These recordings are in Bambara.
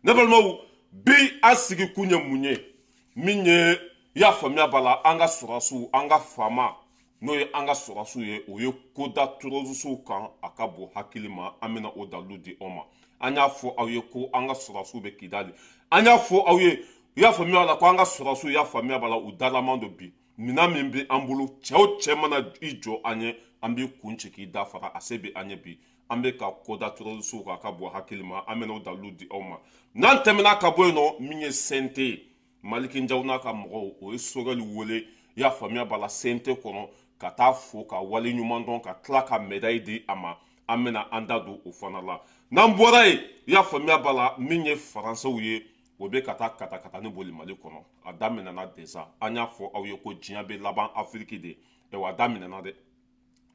ne balima bi asigi kunye munye minye ya famia bala anga surasu anga fama no ye anga surasu ye o ye koda turozu kan akabo hakilima amena odaludi oma anya fo awye ko anga surasu be kidali anya fo awye ya famia bala ko anga surasu ya famia bala udalamando bi mina mimbi ambulu cheo chemana ijo anye ambi kunchiki dafara asebe anye bi ambe ka koda turozu ka akabo hakilima amena odaludi oma nan temena kabo no minye sente maliki njawna ka mɔgɔw o ye sogɛli wele y'a faamuya bala sente kɔnɔ ka taa fo ka wale ɲuman dɔn ka tila ka médaille di a ma an bɛna an da don o fana la n'an bɔra yen y'a faamuya bala min ye faransɛw ye o bɛ ka taa katakatani boli mali kɔnɔ a daminɛna déjà an y'a fɔ aw ye ko diɲɛ bɛ laban afiriki de wa a daminɛna dɛ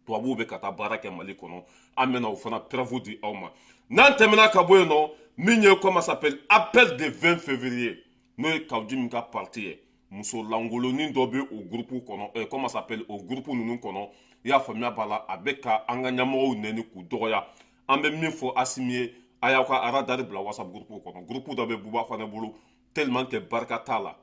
tubabuw bɛ ka taa baara kɛ mali kɔnɔ an bɛna o fana preuve di aw ma n'an tɛmɛna ka bɔ yen nɔ min ye comment s'appelle appel de 20 février n'o ye Kawji min ka parti ye muso langolonin dɔ bɛ o groupe kɔnɔ comment s'appelle o groupe ninnu kɔnɔ i y'a faamuya b'a la a bɛ ka an ka ɲɛmɔgɔw nɛni k'u dɔgɔya an bɛ min fɔ Asimi ye a y'aw ka radar bila WhatsApp groupe kɔnɔ groupe dɔ bɛ Buba fana bolo tellement que barika t'a la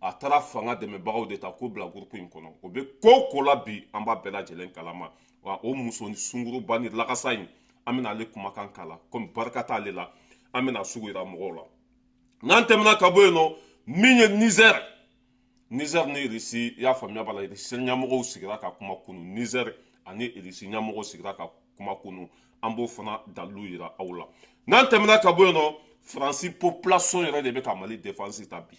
a taara fanga dɛmɛbagaw de ta k'o bila groupe in kɔnɔ o bɛ ko o ko la bi an b'a bɛɛ lajɛlen kalama wa o muso ni sunguruba ni lagasa in an bɛna ale kumakan kala komi barika t'ale la an bɛna sugu yira mɔgɔw la n'an tɛmɛna ka bɔ yen nɔ min ye Niger ni Irisi i y'a faamuya b'a la Irisi ɲɛmɔgɔw sigira ka kuma kunu Niger ani Irisi ɲɛmɔgɔw sigira ka kuma kunu an b'o fana dalilu yira aw la n'an tɛmɛna ka bɔ yen nɔ Faransi population yɛrɛ de bɛ ka Mali défense ta bi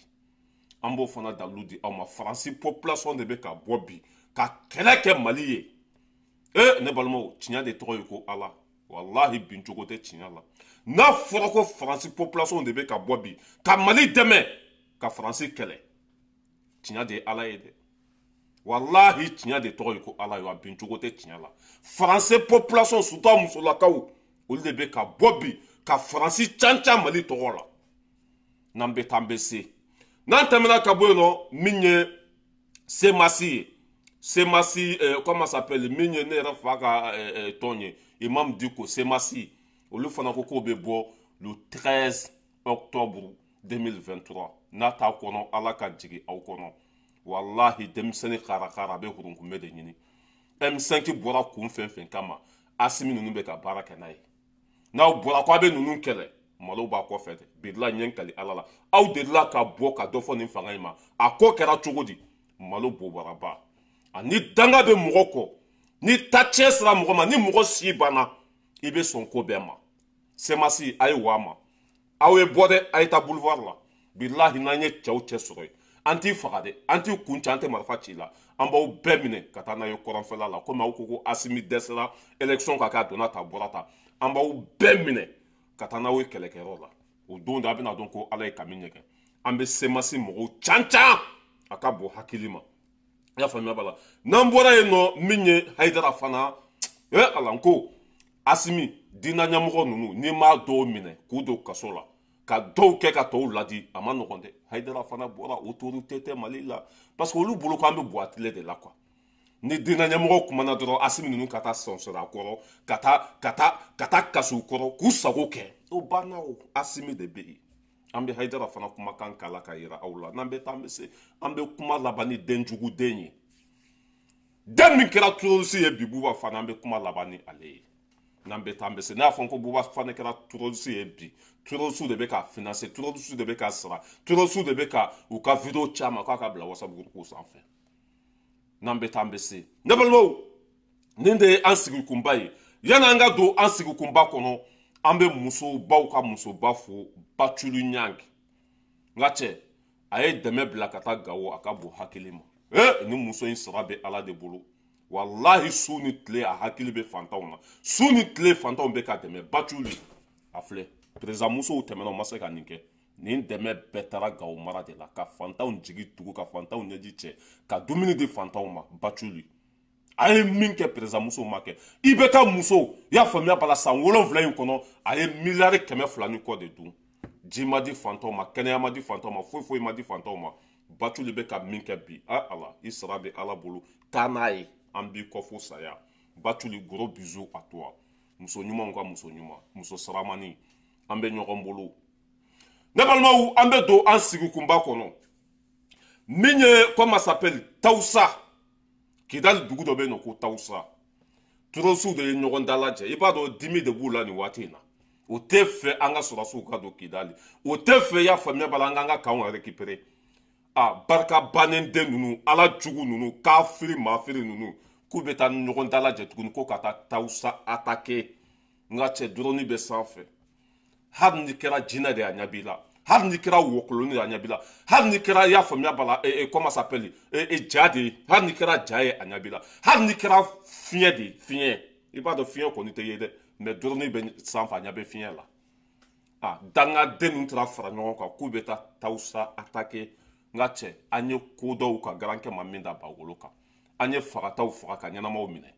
an b'o fana dalilu di aw ma Faransi population de bɛ ka bɔ bi ka kɛlɛ kɛ Mali ye ne balimaw tiɲɛ de tɔgɔ ye ko Ala wallahi bin cogo tɛ tiɲɛ la n'a fɔra ko Faransi population de bɛ ka bɔ bi ka Mali dɛmɛ ka Faransi kɛlɛ tiɲɛ de ye Ala ye dɛ wallahi tiɲɛ de tɔgɔ ye ko Ala ye wa bin cogo tɛ tiɲɛ la Faransi population surtout a musolakaw olu de bɛ ka bɔ bi ka Faransi canca Mali tɔgɔ la n'an bɛ taa an bɛ se n'an tɛmɛna ka bɔ yen nɔ min ye Semasi ye Semasi comment s'appelle min ye ne yɛrɛ fa ka tɔn ye Imam Diko Semasi olu fana ko k'o bɛ bɔ le 13 octobre 2023 n'a t'a kɔnɔ Ala ka jigin aw kɔnɔ wallahi denmisɛnnin karakara a bɛ hurunkunbɛ de ɲini M5 bɔra kun fɛn fɛn kama Asimi ninnu bɛ ka baara kɛ n'a ye n'aw bɔra ko a bɛ ninnu kɛlɛ malo b'a kɔfɛ dɛ bilahi ɲɛ kali Ala la aw delila ka bɔ ka dɔ fɔ nin fanga in ma a ko kɛra cogo di malo bobaraba ani danga bɛ mɔgɔ kɔ ni ta cɛ sera mɔgɔ ma ni mɔgɔ si banna i bɛ sɔn ko bɛɛ ma Semasi a ye wa ma aw ye bɔ dɛ a ye taa boulevard la bilahi n'an ye cɛw cɛ sɔrɔ yen an t'i faga dɛ an t'i kun ci an tɛ marifa ci la an b'aw bɛɛ minɛ ka taa n'a ye kɔrɔnfɛla la komi aw ko ko Asimi dɛsɛra élection ka kɛ a donna ta a bɔra ta an b'aw bɛɛ minɛ ka taa n'aw ye kɛlɛkɛyɔrɔ la o don de a bɛna dɔn ko Ala ye kami ɲɛgɛn an bɛ Semasi mɔgɔw cancan a ka bon hakili ma i y'a faamuya b'a la n'an bɔra yen nɔ min ye Hayidara fana Ala n ko Asimi diinɛ ɲɛmɔgɔ ninnu n'i m'a dɔw minɛ k'u don kaso la ka dɔw kɛ ka tɔw ladi a ma nɔgɔn dɛ Hayidara fana bɔra autorité tɛ Mali la parce que olu bolo k'an bɛ bɔ a tile de la quoi ni diinɛ ɲɛmɔgɔ kumana dɔrɔn Asimi ninnu ka taa sɔnsɔrɔ a kɔrɔ ka taa kasiw kɔrɔ k'u sago kɛ o banna o Asimi de bɛ yen an bɛ Hayidara fana kumakan kala ka yira aw la n'an bɛ taa an bɛ se an bɛ kuma laban ni denjuguden ye den min kɛra terroriste ye bi Buba fana an bɛ kuma laban ni ale ye n'an bɛ taa an bɛ se ne y'a fɔ ko Buba fana kɛra terroriste ye bi terroriste de bɛ ka financer terroriste de bɛ ka sara terroriste de bɛ ka u ka vidéo caman k'a ka bila WhatsApp groupe sanfɛ n'an bɛ taa an bɛ se ne balimaw nin de ye an sigikunba ye yanni an ka don an sigikunba kɔnɔ an bɛ musobaw ka musoba fo Batuli Ɲangi nka cɛ a ye dɛmɛ bila ka taa Gawo a ka bon hakili ma ni muso in sara bɛ Ala de bolo wallahi su ni tile a hakili bɛ fantanw na su ni tile fantanw bɛ ka dɛmɛ Batuli a filɛ président musow tɛmɛna u ma se ka nin kɛ nin dɛmɛ bɛɛ taara Gawo mara de la ka fantanw jigi tugu ka fantanw ɲɛji cɛ ka dumuni di fantanw ma Batuli a ye min kɛ président musow ma kɛ i bɛ ka muso i y'a faamuya bala san 7 in kɔnɔ a ye miliyari 200 ni kɔ de dun ji ma di fantanw ma kɛnɛya ma di fantanw ma foyi foyi ma di fantanw ma Batuli bɛ ka min kɛ bi Ala i sara bɛ Ala bolo taa n'a ye an b'i kɔ fo saya Batuli gros bisous à toi muso ɲumanw ka muso ɲuman muso saramani an bɛ ɲɔgɔn bolo ne balima an bɛ don an sigi kunba kɔnɔ min ye comment s'appelle Tawusa Kidali dugu dɔ bɛ yen nɔ ko Tawusa Turosiw de ye ɲɔgɔn dalajɛ i b'a dɔn dimi de b'u la nin waati in na o tɛ fɛ an ka sɔrɔsiw ka don Kidali o tɛ fɛ y'a faamuya bala an k'an ka kanw récupérer barika bannen den ninnu ala jugu ninnu kafiri maafiri ninnu k'u bɛ taa ɲɔgɔn dalajɛ tuguni ko ka taa Tawusa attaquer nka cɛ drone bɛ sanfɛ hali ni kɛra jinɛ de y'a ɲɛ b'i la hali ni kɛra wɔkoloni de y'a ɲɛ b'i la hali ni kɛra y'a faamuya bala comment s'appelle ja de ye hali ni kɛra ja ye a ɲɛ b'i la hali ni kɛra fiɲɛ de ye fiɲɛ i b'a dɔn fiɲɛ kɔni tɛ ye dɛ mais drone bɛ sanfɛ a ɲɛ bɛ fiɲɛ la dangaden ninnu taara fara ɲɔgɔn kan k'u bɛ taa Tawusa attaquer nka cɛ an ye ko dɔw ka garankɛ ma min da Bagolo kan an ye fagataw faga ka ɲɛnamaw minɛ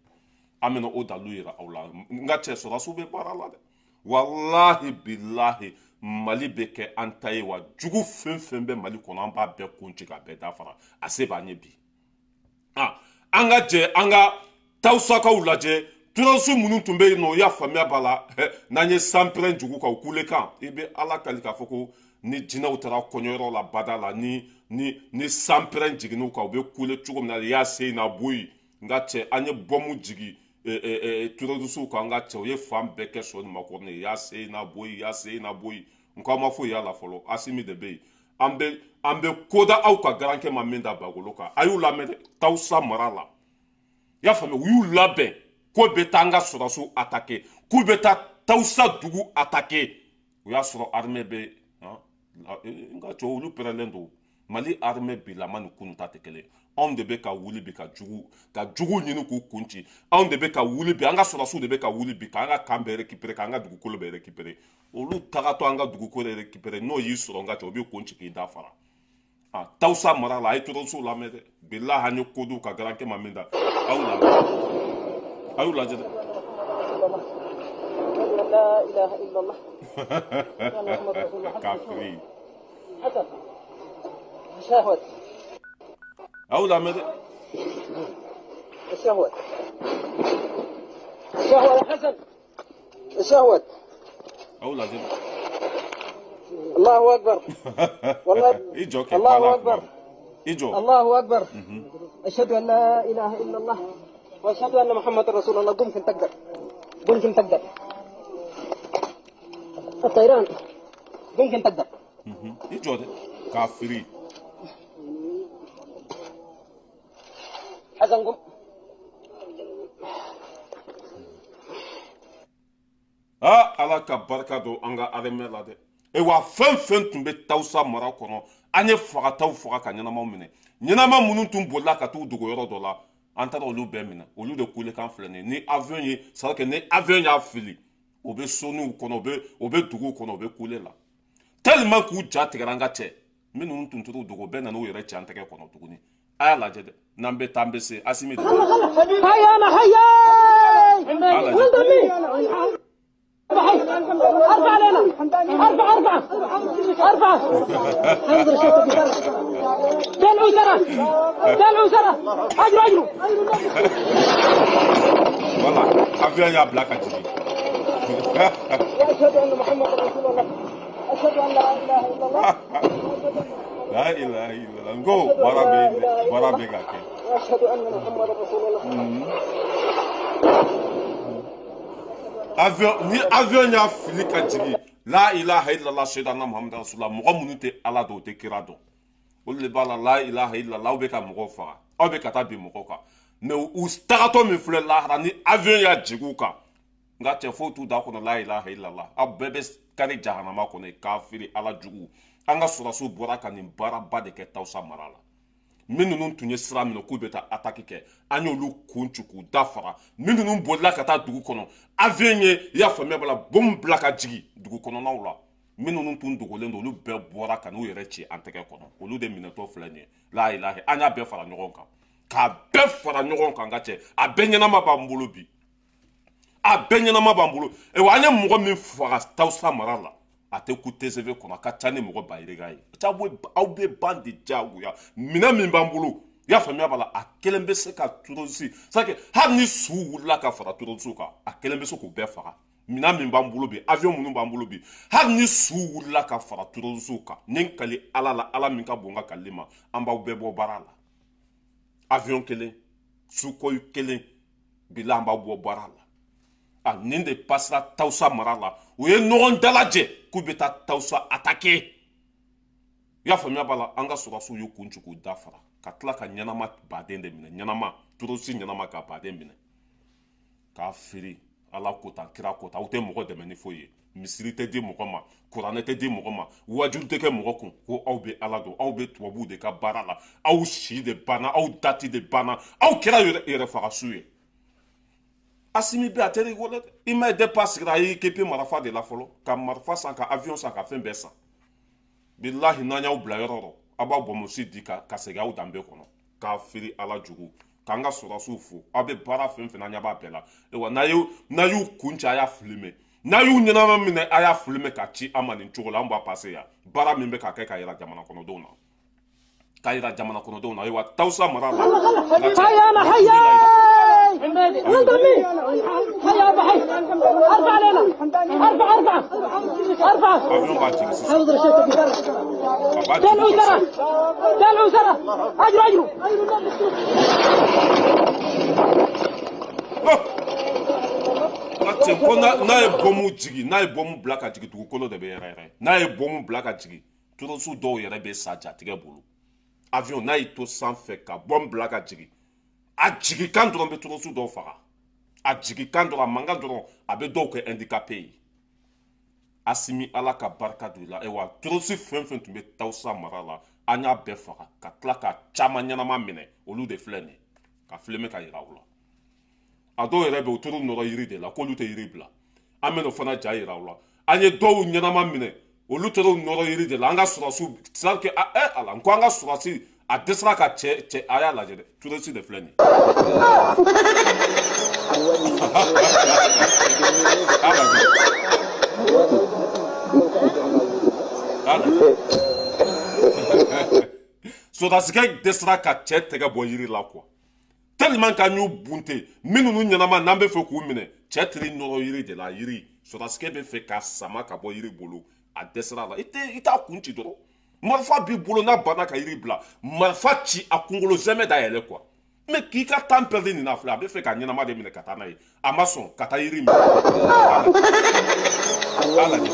an bɛna o dalu yira aw la nka cɛ sɔrɔsiw bɛ baara la dɛ walahi bilahi Mali bɛ kɛ an ta ye wa jugu fɛn fɛn bɛ Mali kɔnɔ an b'a bɛɛ kun ci k'a bɛɛ dafara a se b'an ye bi an ka jɛ an ka Tawusakaw lajɛ turasiw minnu tun bɛ yen nɔ o y'a faamuya b'a la n'an ye sanpɛrɛn jugu kan o kule kan i bɛ ala kali k'a fɔ ko ni jinɛw taara kɔɲɔyɔrɔ la bada la ni sanpɛrɛn jiginn'u kan u bɛ kule cogo min na i y'a se n'a boyi nka cɛ an ye bɔmu jigi turasiw kan nka cɛ o ye fan bɛɛ kɛ sɔni makɔrɔni ye i y'a se n'a boyi i y'a se n'a boyi nka aw ma foyi y'a la fɔlɔ Asimi de bɛ yen an bɛ koda aw ka garankɛ ma min da Bagolo kan a y'u lamɛn dɛ Tawusa mara la i y'a faamuya u y'u labɛn k'u bɛ taa an ka sɔrɔsiw attaquer k'u bɛ taa Tawusa dugu attaquer o y'a sɔrɔ armée bɛ nka cɛ olu pɛrɛnlen don Mali armée bilama ni kunun ta tɛ kelen anw de bɛ ka wuli bi ka jugu ɲini k'u kun ci anw de bɛ ka wuli bi an ka sɔrɔsiw de bɛ ka wuli bi k'an ka kan bɛɛ récupérer k'an ka dugukolo bɛɛ récupérer olu tagatɔ an ka dugukolo récupérer n'o y'i sɔrɔ nka cɛ o b'i kun ci k'i da fara Tawusa mara la a ye turasiw lamɛn dɛ bilahi an ye ko dɔw ka garankɛ ma min da aw lamɛn a y'u lajɛ dɛ لا إله إلا الله kafiri حسن شهوة a y'u lamɛn dɛ الشهوة الشهوة يا حسن الشهوة a y'u lajɛ dɛ الله أكبر والله i jɔ kɛ الله أكبر i jɔ الله أكبر أشهد أن لا إله إلا الله وأشهد أن محمد رسول الله قم تقدر قم تقدر الطيران قم تقدر i jɔ dɛ kafiri حسن قم ala ka barika don an ka armée la dɛ wa fɛn fɛn tun bɛ Tawusa mara kɔnɔ an ye fagataw faga ka ɲɛnamaw minɛ ɲɛnama minnu tun bolila ka t'u dogo yɔrɔ dɔ la an taara olu bɛɛ minɛ olu de kulekan filɛ nin ye ni avion ye c'est à dire que ni avion y'a fili o bɛ soniw kɔnɔ o bɛ duguw kɔnɔ o bɛ kule la tellement k'u ja tigɛra an ka cɛ minnu tun t'u dogo bɛɛ nana u yɛrɛ cɛ an tɛgɛ kɔnɔ tuguni a y'a lajɛ dɛ n'an bɛ taa an bɛ se Asimi de هيا أنا هيا أربعة علينا أربعة دلعوا سرة أجروا voilà avion y'a bila ka jigin وأشهد أن محمد رسول الله أشهد أن لا إله إلا الله la ilaha illallah ngo bara bɛ ka kɛ وأشهد أن محمد رسول الله ni avion y'a fili ka jigin la ilaha illallah sayyidina Muhammad rasulullah mɔgɔ minnu tɛ ala dɔn o tɛ kira dɔn olu de b'a la ilaha illallah aw bɛ ka mɔgɔw faga aw bɛ ka taa bin mɔgɔw kan mais u tagatɔ min filɛ lahara ni avion y'a jigin u kan nka cɛ foyi t'u da kɔnɔ la ilaha illallah aw bɛɛ bɛ kari jahanama kɔnɔ kafiri ala jugu an ka sɔrɔsiw bɔra ka nin baaraba de kɛ Tawusa mara la min ninnu tun ye sira minɛ k'u bɛ taa attaque kɛ an y'olu kun ci k'u dafara min ninnu bolila ka taa dugu kɔnɔ avion ye i y'a faamuya bala bombe bila ka jigin dugu kɔnɔnaw la min ninnu tun dogolen don olu bɛɛ bɔra ka n'u yɛrɛ ci an tɛgɛ kɔnɔ olu de minɛtɔ filɛ nin ye la ilaha an y'a bɛɛ fara ɲɔgɔn kan k'a bɛɛ fara ɲɔgɔn kan ka cɛ a bɛɛ ɲɛnama b'an bolo bi a bɛɛ ɲɛnama b'an bolo wa an ye mɔgɔ min faga Tawusa mara la a tɛ ku TCV kɔnɔ a ka ca ni mɔgɔ bayirika ye aw bɛ ban de diyagoya minɛn min b'an bolo i y'a faamuya b'a la a kelen bɛ se ka turasi c'est à dire hali ni su wulila ka fara turasiw kan a kelen bɛ se k'u bɛɛ faga mina min b'an bolo bi avion minnu b'an bolo bi hali ni su wulila ka fara terroriste kan ni n kali ala la ala min ka bon ka kali ma an b'aw bɛɛ bɔ baara la avion kelen sukoyi kelen bila an b'aw bɔ baara la nin de passera Tawusa mara la u ye ɲɔgɔn dalajɛ k'u bɛ taa Tawusa attaquer i y'a faamuya b'a la an ka sɔrɔsiw y'u kun ci k'u da fara ka tila ka ɲɛnama baden de minɛ ɲɛnama terroriste ɲɛnama ka baden minɛ k'a feere ala kota kira kota aw tɛ mɔgɔ dɛmɛ ni foyi ye misiri tɛ di mɔgɔ ma kuranɛ tɛ di mɔgɔ ma wajulu tɛ kɛ mɔgɔ kun ko aw bɛ ala dɔn aw bɛ tubabuw de ka baara la aw si de banna aw dati de banna aw kɛra yɛrɛ fagasiw ye Asimi bɛ a tɛ rigolo dɛ i ma ye depuis a sigira a y'i kepe marifa de la fɔlɔ ka marifa san ka avion san ka fɛn bɛɛ san bilahi n'an y'aw bila yɔrɔ yɔrɔ a b'aw bɔnmusi di ka segin aw danbe kɔnɔ k'a firi ala jugu k'an ka sɔrɔsiw fo aw bɛ baara fɛn fɛn na ɲɛ b'a bɛɛ la wa n'a y'u kun ci a y'a filime n'a y'u ɲɛnama minɛ a y'a filime ka ci an ma nin cogo la an b'a pase yan baara min bɛ ka kɛ ka yira jamana kɔnɔdenw na k'a yira jamana kɔnɔdenw na ayiwa Tawusa mara la avion b'a jigin sisan a b'a jigin ko n'a ye bɔmu jigin n'a ye bɔmu bila ka jigin dugukolo de bɛ yɛrɛ yɛrɛ n'a ye bɔmu bila ka jigin terroriste dɔw yɛrɛ bɛ sa jatigɛ bolo avion n'a y'i to sanfɛ ka bɔmu bila ka jigin a jigin kan dɔrɔn bɛ terroriste dɔw faga a jigin kan dɔrɔn a mankan dɔrɔn a bɛ dɔw kɛ handicapé ye Asimi ala ka barika don i la wa terroriste fɛn fɛn tun bɛ Tawusa mara la an y'a bɛɛ faga ka tila ka caman ɲɛnama minɛ olu de filɛ nin ye ka filime ka yira u la a dɔw yɛrɛ bɛ u tor'u nɔrɔ yiri de la k'olu tɛ yiri bila an bɛ n'o fana ja yira u la an ye dɔw ɲɛnama minɛ olu tor'u nɔrɔ yiri de la an ka sɔrɔsiw c'est à dire que ala n ko an ka sɔrɔsi a dɛsɛra ka cɛ a y'a lajɛ dɛ terroriste de filɛ nin sɔrɔdasikɛ dɛsɛra ka cɛ tɛgɛ bɔ yiri la quoi tellement qu'an y'u bunte minnu ɲɛnama n'an bɛ fɛ k'u minɛ cɛ tiri nɔrɔ yiri de la yiri sɔrɔdasikɛ bɛ fɛ ka sama ka bɔ yiri bolo a dɛsɛra la i t'a kun ci dɔrɔn marifa b'i bolo n'a banna ka yiri bila marifa ci a kunkolo zɛmɛ da yɛlɛ quoi mais k'i ka temps perdu nin na filɛ a bɛ fɛ ka ɲɛnama de minɛ ka taa n'a ye a ma sɔn ka taa yiri minɛ a lajɛ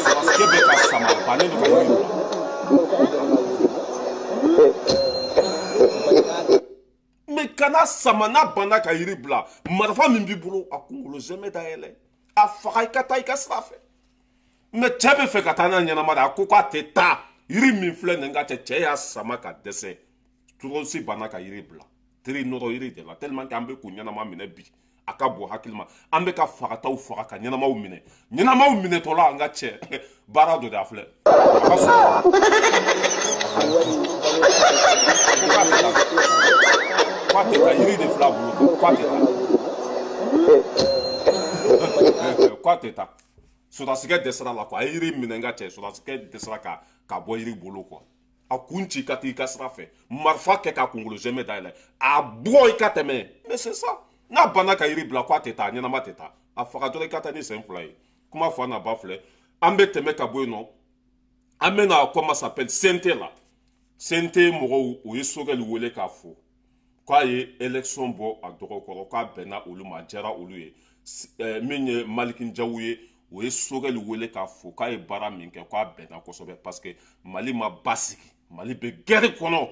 sɔrɔdasikɛ bɛ ka sama bannen don ka yiri bila mais kana sama n'a banna ka yiri bila marifa min b'i bolo a kunkolo zɛmɛ da yɛlɛ a faga i ka taa i ka sira fɛ mais cɛ bɛ fɛ ka taa n'a ɲɛnama de a ko k'a tɛ taa yiri min filɛ nin ka cɛ y'a sama ka dɛsɛ terroriste banna ka yiri bila teri nɔrɔ yiri de la tellement que an bɛ k'u ɲɛnama minɛ bi a ka bon hakili ma an bɛ ka fagataw faga ka ɲɛnamaw minɛ ɲɛnamaw minɛtɔ la an ka cɛ baara dɔ de a filɛ a ka sɔrɔ k'a tɛ taa yiri de fila bolo k'a tɛ taa k'a tɛ taa sɔrɔdasikɛ dɛsɛra la quoi a ye yiri minɛ n ka cɛ sɔrɔdasikɛ dɛsɛra ka bɔ yiri bolo quoi a kun ci ka taa i ka sira fɛ marifa kɛ k'a kunkolo zɛmɛ dayɛlɛ a bugɔ i ka tɛmɛ mais c'est ça n'a banna ka yiri bila k'a tɛ taa a ɲɛnama tɛ taa a faga dɔrɔn i ka taa ni sen fila ye kuma fɔ a n'a ba filɛ an bɛ tɛmɛ ka bɔ yen nɔ an bɛ na comment s'appelle CNT la CNT mɔgɔw u ye Sogɛli wele k'a fɔ k'a ye élection bɔ a dɔgɔ kɔrɔ k'a bɛnna olu ma a diyara olu ye min ye Maliki Njawu ye o ye Sogɛli wele k'a fɔ k'a ye baara min kɛ k'a bɛnna kosɛbɛ parce que Mali ma basigi Mali bɛ guerre kɔnɔ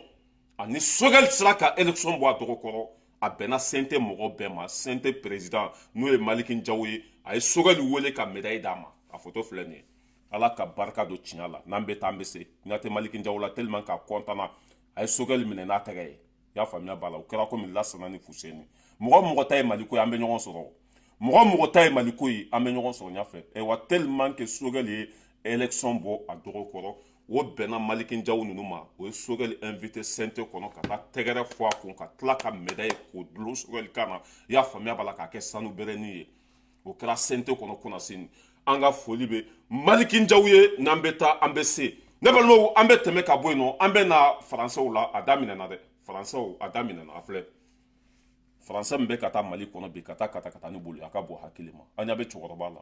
ani Sogɛli sera ka élection bɔ a dɔgɔ kɔrɔ a bɛnna CNT mɔgɔ bɛɛ ma CNT président n'o ye Maliki Njawu ye a ye Sogɛli wele ka médaille d'a ma a photo filɛ nin ye ala ka barika don tiɲɛ la n'an bɛ taa an bɛ se n'a tɛ Maliki Njawu la tellement k'a content a ye Sogɛli minɛ n'a tɛgɛ ye i y'a faamuya b'a la o kɛra komi Lasana ni Fuseni mɔgɔ ta ye Mali ko ye an bɛ ɲɔgɔn sɔrɔ mɔgɔ ta ye Mali ko ye an bɛ ɲɔgɔn sɔrɔ ɲɛfɛ wa tellement que Sogɛli ye élection bɔ a dɔgɔ kɔrɔ o bɛnna Maliki Njawu ninnu ma o ye Sogɛli invité CNT kɔnɔ ka taa tɛgɛrɛ fɔ a kun ka tila ka médaille k'o dulon Sogɛli kan na i y'a faamuya b'a la k'a kɛ sanu bɛrɛnin ye o kɛra CNT kɔnɔ kunasini an ka foli bɛ Maliki Njawu ye n'an bɛ taa an bɛ se ne balimaw an bɛ tɛmɛ ka bɔ yen nɔ an bɛ na faransɛw la a daminɛna dɛ faransɛw a daminɛna a filɛ français min bɛ ka taa mali kɔnɔ bi ka taa katakata ni bolo a ka bɔ hakili ma an ɲa bɛ cɛkɔrɔba la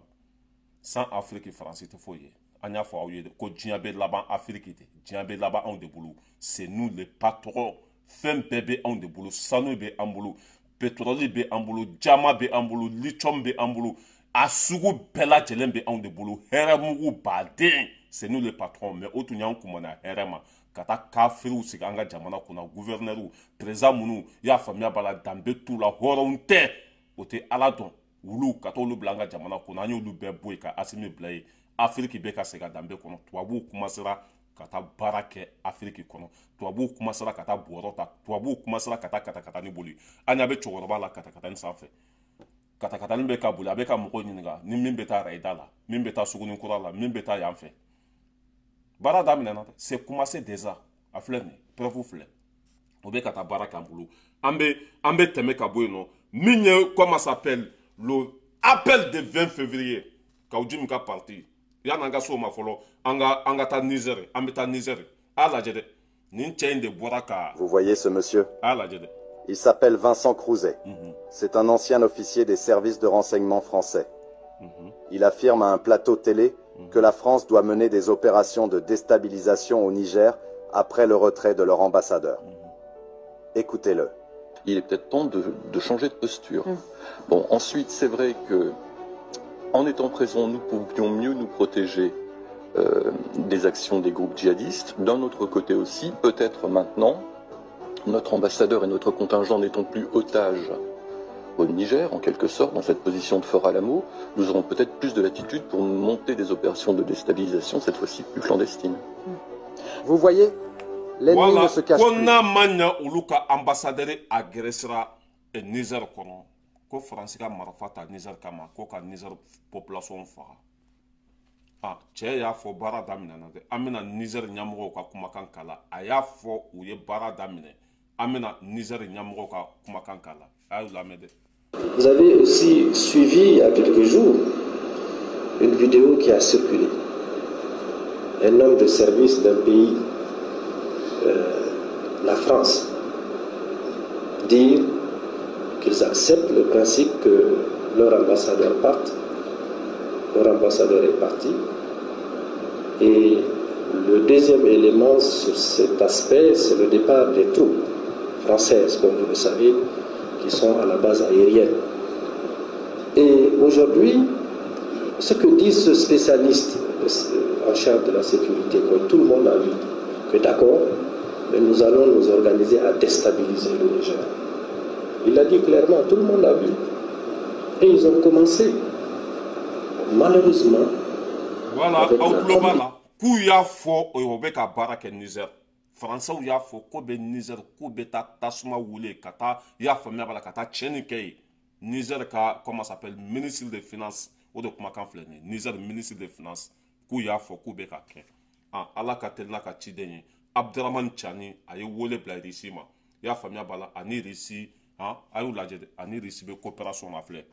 sans afrique faransi tɛ foyi ye an y'a fɔ aw ye ko diɲɛ bɛ laban afrique de diɲɛ bɛ laban anw de bolo c'est nous les patrons fɛn bɛɛ bɛ anw de bolo sanu bɛ an bolo pétrole bɛ an bolo jama bɛ an bolo lithium bɛ an bolo a sugu bɛɛ lajɛlen bɛ anw de bolo hɛrɛ mugu baden c'est nous les patrons mais o tun y'an kumana hɛrɛ ma ka taa kafiriw sigi an ka jamana kunna gouverneur président minnu y'a faamuya b'a la danbe t'u la hɔrɔnw tɛ o tɛ ala dɔn wulu ka t'olu bila an ka jamana kunna an y'olu bɛɛ bɔ yen ka asimi bila yen afiriki bɛ ka segin a danbe kɔnɔ tubabuw kumasera ka taa baara kɛ afiriki kɔnɔ tubabuw kumasera ka taa bɔrɔ ta tubabuw kumasera ka taa katakatani boli an ɲa bɛ cɛkɔrɔba la katakatani sanfɛ katakatani bɛ ka boli a bɛ ka mɔgɔw ɲininka ni min bɛ taa rayida la min bɛ taa suguni kura la min bɛ taa yan fɛ baara daminɛna c'est commencé déjà a filɛ nin preuve filɛ o bɛ ka taa baara k'an bolo an bɛ tɛmɛ ka bɔ yen nɔ min ye comment s'appelle le appel de 20 février k'aw di min ka parti yan'an ka so ma fɔlɔ an ka taa Niger an bɛ taa Niger a lajɛ dɛ nin cɛ in de bɔra ka. Vous voyez ce monsieur? A lajɛ dɛ. Il s'appelle Vincent Crouzet. C'est un ancien officier des services de renseignement français. Il affirme à un plateau télé que la France doit mener des opérations de déstabilisation au Niger après le retrait de leur ambassadeur. Écoutez-le. Il est peut-être temps de changer de posture. Bon, ensuite, c'est vrai que en étant présents, nous pouvions mieux nous protéger des actions des groupes djihadistes. D'un autre côté aussi, peut-être maintenant, notre ambassadeur et notre contingent n'étant plus otages au Niger, en quelque sorte, dans cette position de fort Alamo, nous aurons peut-être plus de latitude pour monter des opérations de déstabilisation, cette fois-ci plus clandestines. Vous voyez, l'ennemi ne se cache plus. Kona manya uluka ambassadeur agressera e Niger kono ko France ka marafata Niger kama ko ka Niger population faga ah cɛ y'a fɔ baara daminɛna dɛ an bɛna Niger ɲɛmɔgɔw ka kumakan kala a y'a fɔ u ye baara daminɛ an bɛna Niger ɲɛmɔgɔw ka kumakan kala a y'u lamɛn dɛ. Vous avez aussi suivi il y a quelques jours une vidéo qui a circulé. Un homme de service d'un pays, la France, dire qu'ils acceptent le principe que leur ambassadeur parte. Leur ambassadeur est parti. Et le deuxième élément sur cet aspect, c'est le départ des troupes françaises, comme vous le savez, qui sont à la base aérienne. Et aujourd'hui, ce que dit ce spécialiste en charge de la sécurité, que tout le monde a vu, que d'accord, mais nous allons nous organiser à déstabiliser le Niger. Il l'a dit clairement, tout le monde a vu. Et ils ont commencé. Malheureusement. Voilà, au global, ku y'a fɔ o bɛ ka baara kɛ Niger. Français y'a fɔ ko bɛ Niger ko bɛ taa tasuma wuli ka taa y'a faamuya b'a la ka taa tiɲɛni kɛ yen. Niger ka comment s'appelle ministre des finances o de kumakan filɛ nin ye Niger ministre des finances k'u y'a fɔ k'u bɛ ka kɛ. Ala ka teli n'a ka ciden ye Abdramane Tchani a ye wele bila Russie ma y'a faamuya b'a la ani Russie a y'u lajɛ dɛ ani Russie bɛ coopération na filɛ.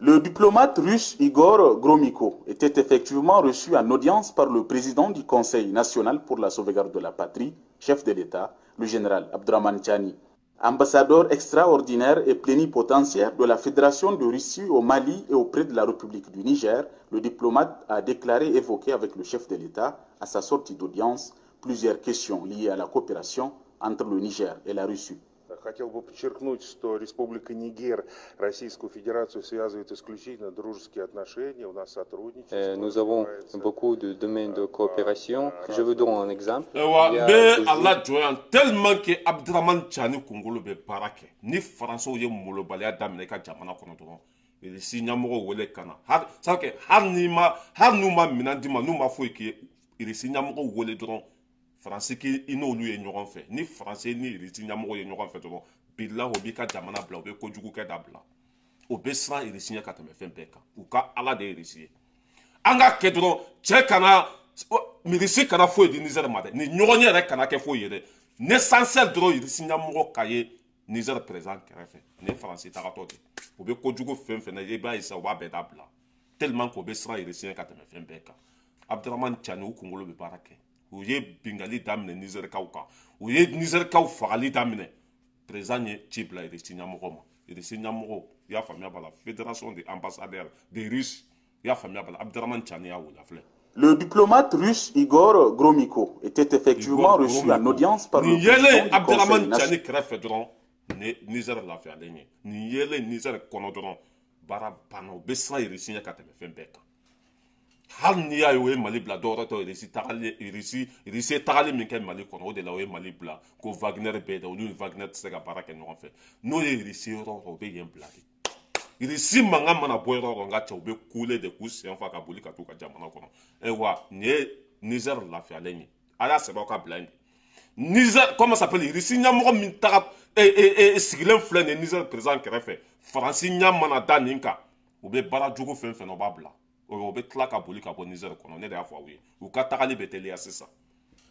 Le diplomate russe Igor Gromyko était effectivement reçu en audience par le président du Conseil national pour la sauvegarde de la patrie, chef de l'État, le général Abdramane Tchani. Ambassadeur extraordinaire et plénipotentiaire de la Fédération de Russie au Mali et auprès de la République du Niger, le diplomate a déclaré évoquer avec le chef de l'État, à sa sortie d'audience, plusieurs questions liées à la coopération entre le Niger et la Russie. Хотел бы подчеркнуть, что Республика Нигер, Российскую Федерацию связывает исключительно дружеские отношения, у нас сотрудничество. Nous avons beaucoup de domaines de coopération. Je vous donne un exemple. Allah joyan tellement que Abdramane Tchani Kongolo be barake ni français ye molobaliya daminɛ ka jamana kɔnɔ dɔrɔn si ɲɛmɔgɔ wele kana c'est que hali n'u ma minɛn di ma n'u ma foyi k'i ye si ɲɛmɔgɔ wele dɔrɔn France ki i n'olu ye ɲɔgɔn fɛ ni français ni Russie ɲɛmɔgɔ ye ɲɔgɔn fɛ dɔrɔn bilahi o b'i ka jamana bila o bɛ kojugu kɛ dabila o bɛ siran Russie ɲɛ ka tɛmɛ fɛn bɛɛ kan u ka ala de ye Russie ye an ka kɛ dɔrɔn cɛ kana Russie kana foyi di Niger ma dɛ ni ɲɔgɔn ɲɛ yɛrɛ kana kɛ foyi ye dɛ l'essentiel dɔrɔn Russie ɲɛmɔgɔ ka ye Niger président kɛrɛfɛ ni France tagatɔ de o bɛ kojugu fɛn fɛn na i b'a ye sa o b'a bɛɛ dabila tellement que o bɛ siran Russie ɲɛ ka tɛmɛ fɛn bɛɛ kan Abdramane Tchani u kunkolo bɛ baara kɛ u ye bingali daminɛ Nizerikaw kan u ye Nizerikaw fagali daminɛ président ye ci bila Russie ɲɛmɔgɔ ma irisi ɲamɔgɔ i y'a faamuya b'a la fédération des ambassadeurs des Russes i y'a faamuya b'a la Abdraman Tchani y'a wele filɛ. Le diplomate russe Igor Gromyko était effectivement reçu en audience par le président du Conseil national. kɛrɛfɛ dɔrɔn Niger lafiyalen ye nin yelen Niger kɔnɔ dɔrɔn baara banna u bɛ siran irisi ɲɛ ka tɛmɛ fɛn bɛɛ kan. Hali n'i y'a ye o ye Mali bila dɔwɛrɛ tɛ irisi tagali min kɛ Mali kɔnɔ o de la o ye Mali bila ko Wagner bɛ yen olu ni Wagner tɛ se ka baara kɛ ɲɔgɔn fɛ n'o ye irisi yɔrɔ o bɛ yen bila de. Irisi mankan mana bɔ yɔrɔ o nka cɛw bɛ kule de k'u sen fa ka boli ka t'u ka jamana kɔnɔ wa nin ye Niger lafiyalen ye a y'a sɛbɛn ka bila yen de. Niger comment s'appelle irisi ɲɛmɔgɔ min taga sigilen filɛ nin ye Niger président kɛrɛfɛ Faransi ɲɛ mana da nin kan u bɛ baara jugu fɛn fɛn na o b'a bila. O bɛ tila ka boli ka bɔ Niger kɔnɔ ne de y'a fɔ aw ye u ka tagali bɛ teliya sisan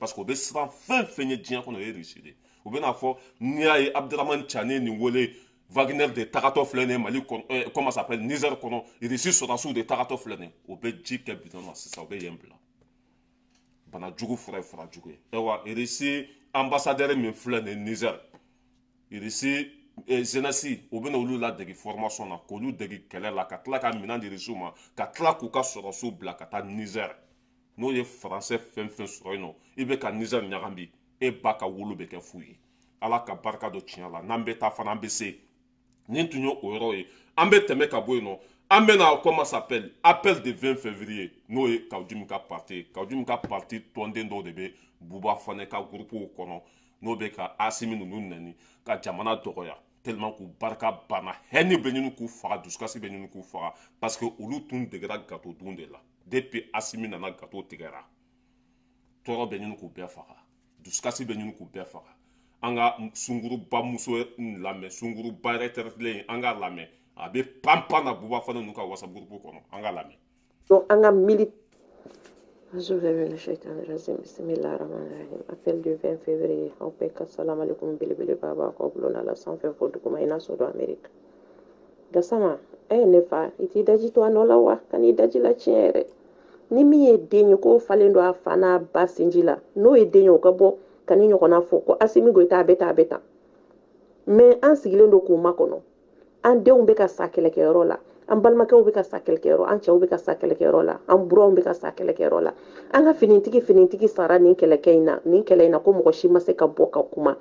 parce que u bɛ siran fɛn fɛn ye diɲɛ kɔnɔ o ye Russie de u bɛna fɔ n'i y'a ye Abdraman Tchani nin wele Wagner de tagatɔ filɛ nin ye Mali kɔnɔ comment s'appelle Niger kɔnɔ Russie sɔrɔdasiw de tagatɔ filɛ nin ye u bɛ ji kɛ bidon na sisan u bɛ yen bila bana jugu fura ye fura jugu ye wa Russie ambassadeur min filɛ nin ye Niger Russie jeunesse u bɛna olu ladege formation na k'olu dege kɛlɛ la ka tila ka minɛn di Russie ma ka tila k'u ka sɔrɔdasiw bila ka taa Niger n'o ye français fɛn fɛn sɔrɔ yen nɔ i bɛ ka Niger ɲagami e ba ka wolo bɛ kɛ fu ye ala ka barika dɔ tiɲɛ la n'an bɛ taa fana an bɛ se nin tun ye o yɔrɔ ye an bɛ tɛmɛ ka bɔ yen nɔ an bɛ na comment s'appelle appel de 20 février n'o ye Kawjum ka parti tɔnden dɔw de bɛ Buba Fane ka groupe kɔnɔ n'o bɛ ka Asimi ninnu nɛni ka jamana dɔgɔya tellement k'u barika banna hɛni bɛ ɲini k'u faga dusukasi bɛ ɲini k'u faga parce que olu tun degera gâteau dun de la depuis Asimi nana gâteau tigɛra tɔɔrɔ bɛ ɲini k'u bɛɛ faga dusukasi bɛ ɲini k'u bɛɛ faga an ka sunguruba muso lamɛn sunguruba retraitée an k'a lamɛn a bɛ panpan na Buba Fane ninnu ka WhatsApp groupe kɔnɔ an k'a lamɛn. Donc an ka milite appel du 20 février aw bɛɛ ka salam alaikum belebeleba b'a kɔ bulon la sanfɛ fɔ duguma i n'a sɔrɔ Amérique Gassama ne fa i t'i daji to a nɔ la wa ka n'i daji la tiɲɛ yɛrɛ ni min ye den ye k'o falen don a fa n'a ba sinji la n'o ye den ye o ka bɔ ka ni ɲɔgɔnna fɔ ko Asimi Goyita a bɛ tan a bɛ tan mais an sigilen don k'u makɔnɔ an denw bɛ ka sa kɛlɛkɛyɔrɔ la an balimakɛw bɛ ka sa kɛlɛkɛyɔrɔ an cɛw bɛ ka sa kɛlɛkɛyɔrɔ la an buraw bɛ ka sa kɛlɛkɛyɔrɔ la an ka finitigi sara nin kɛlɛ in na ko mɔgɔ si ma se ka bɔ ka kuma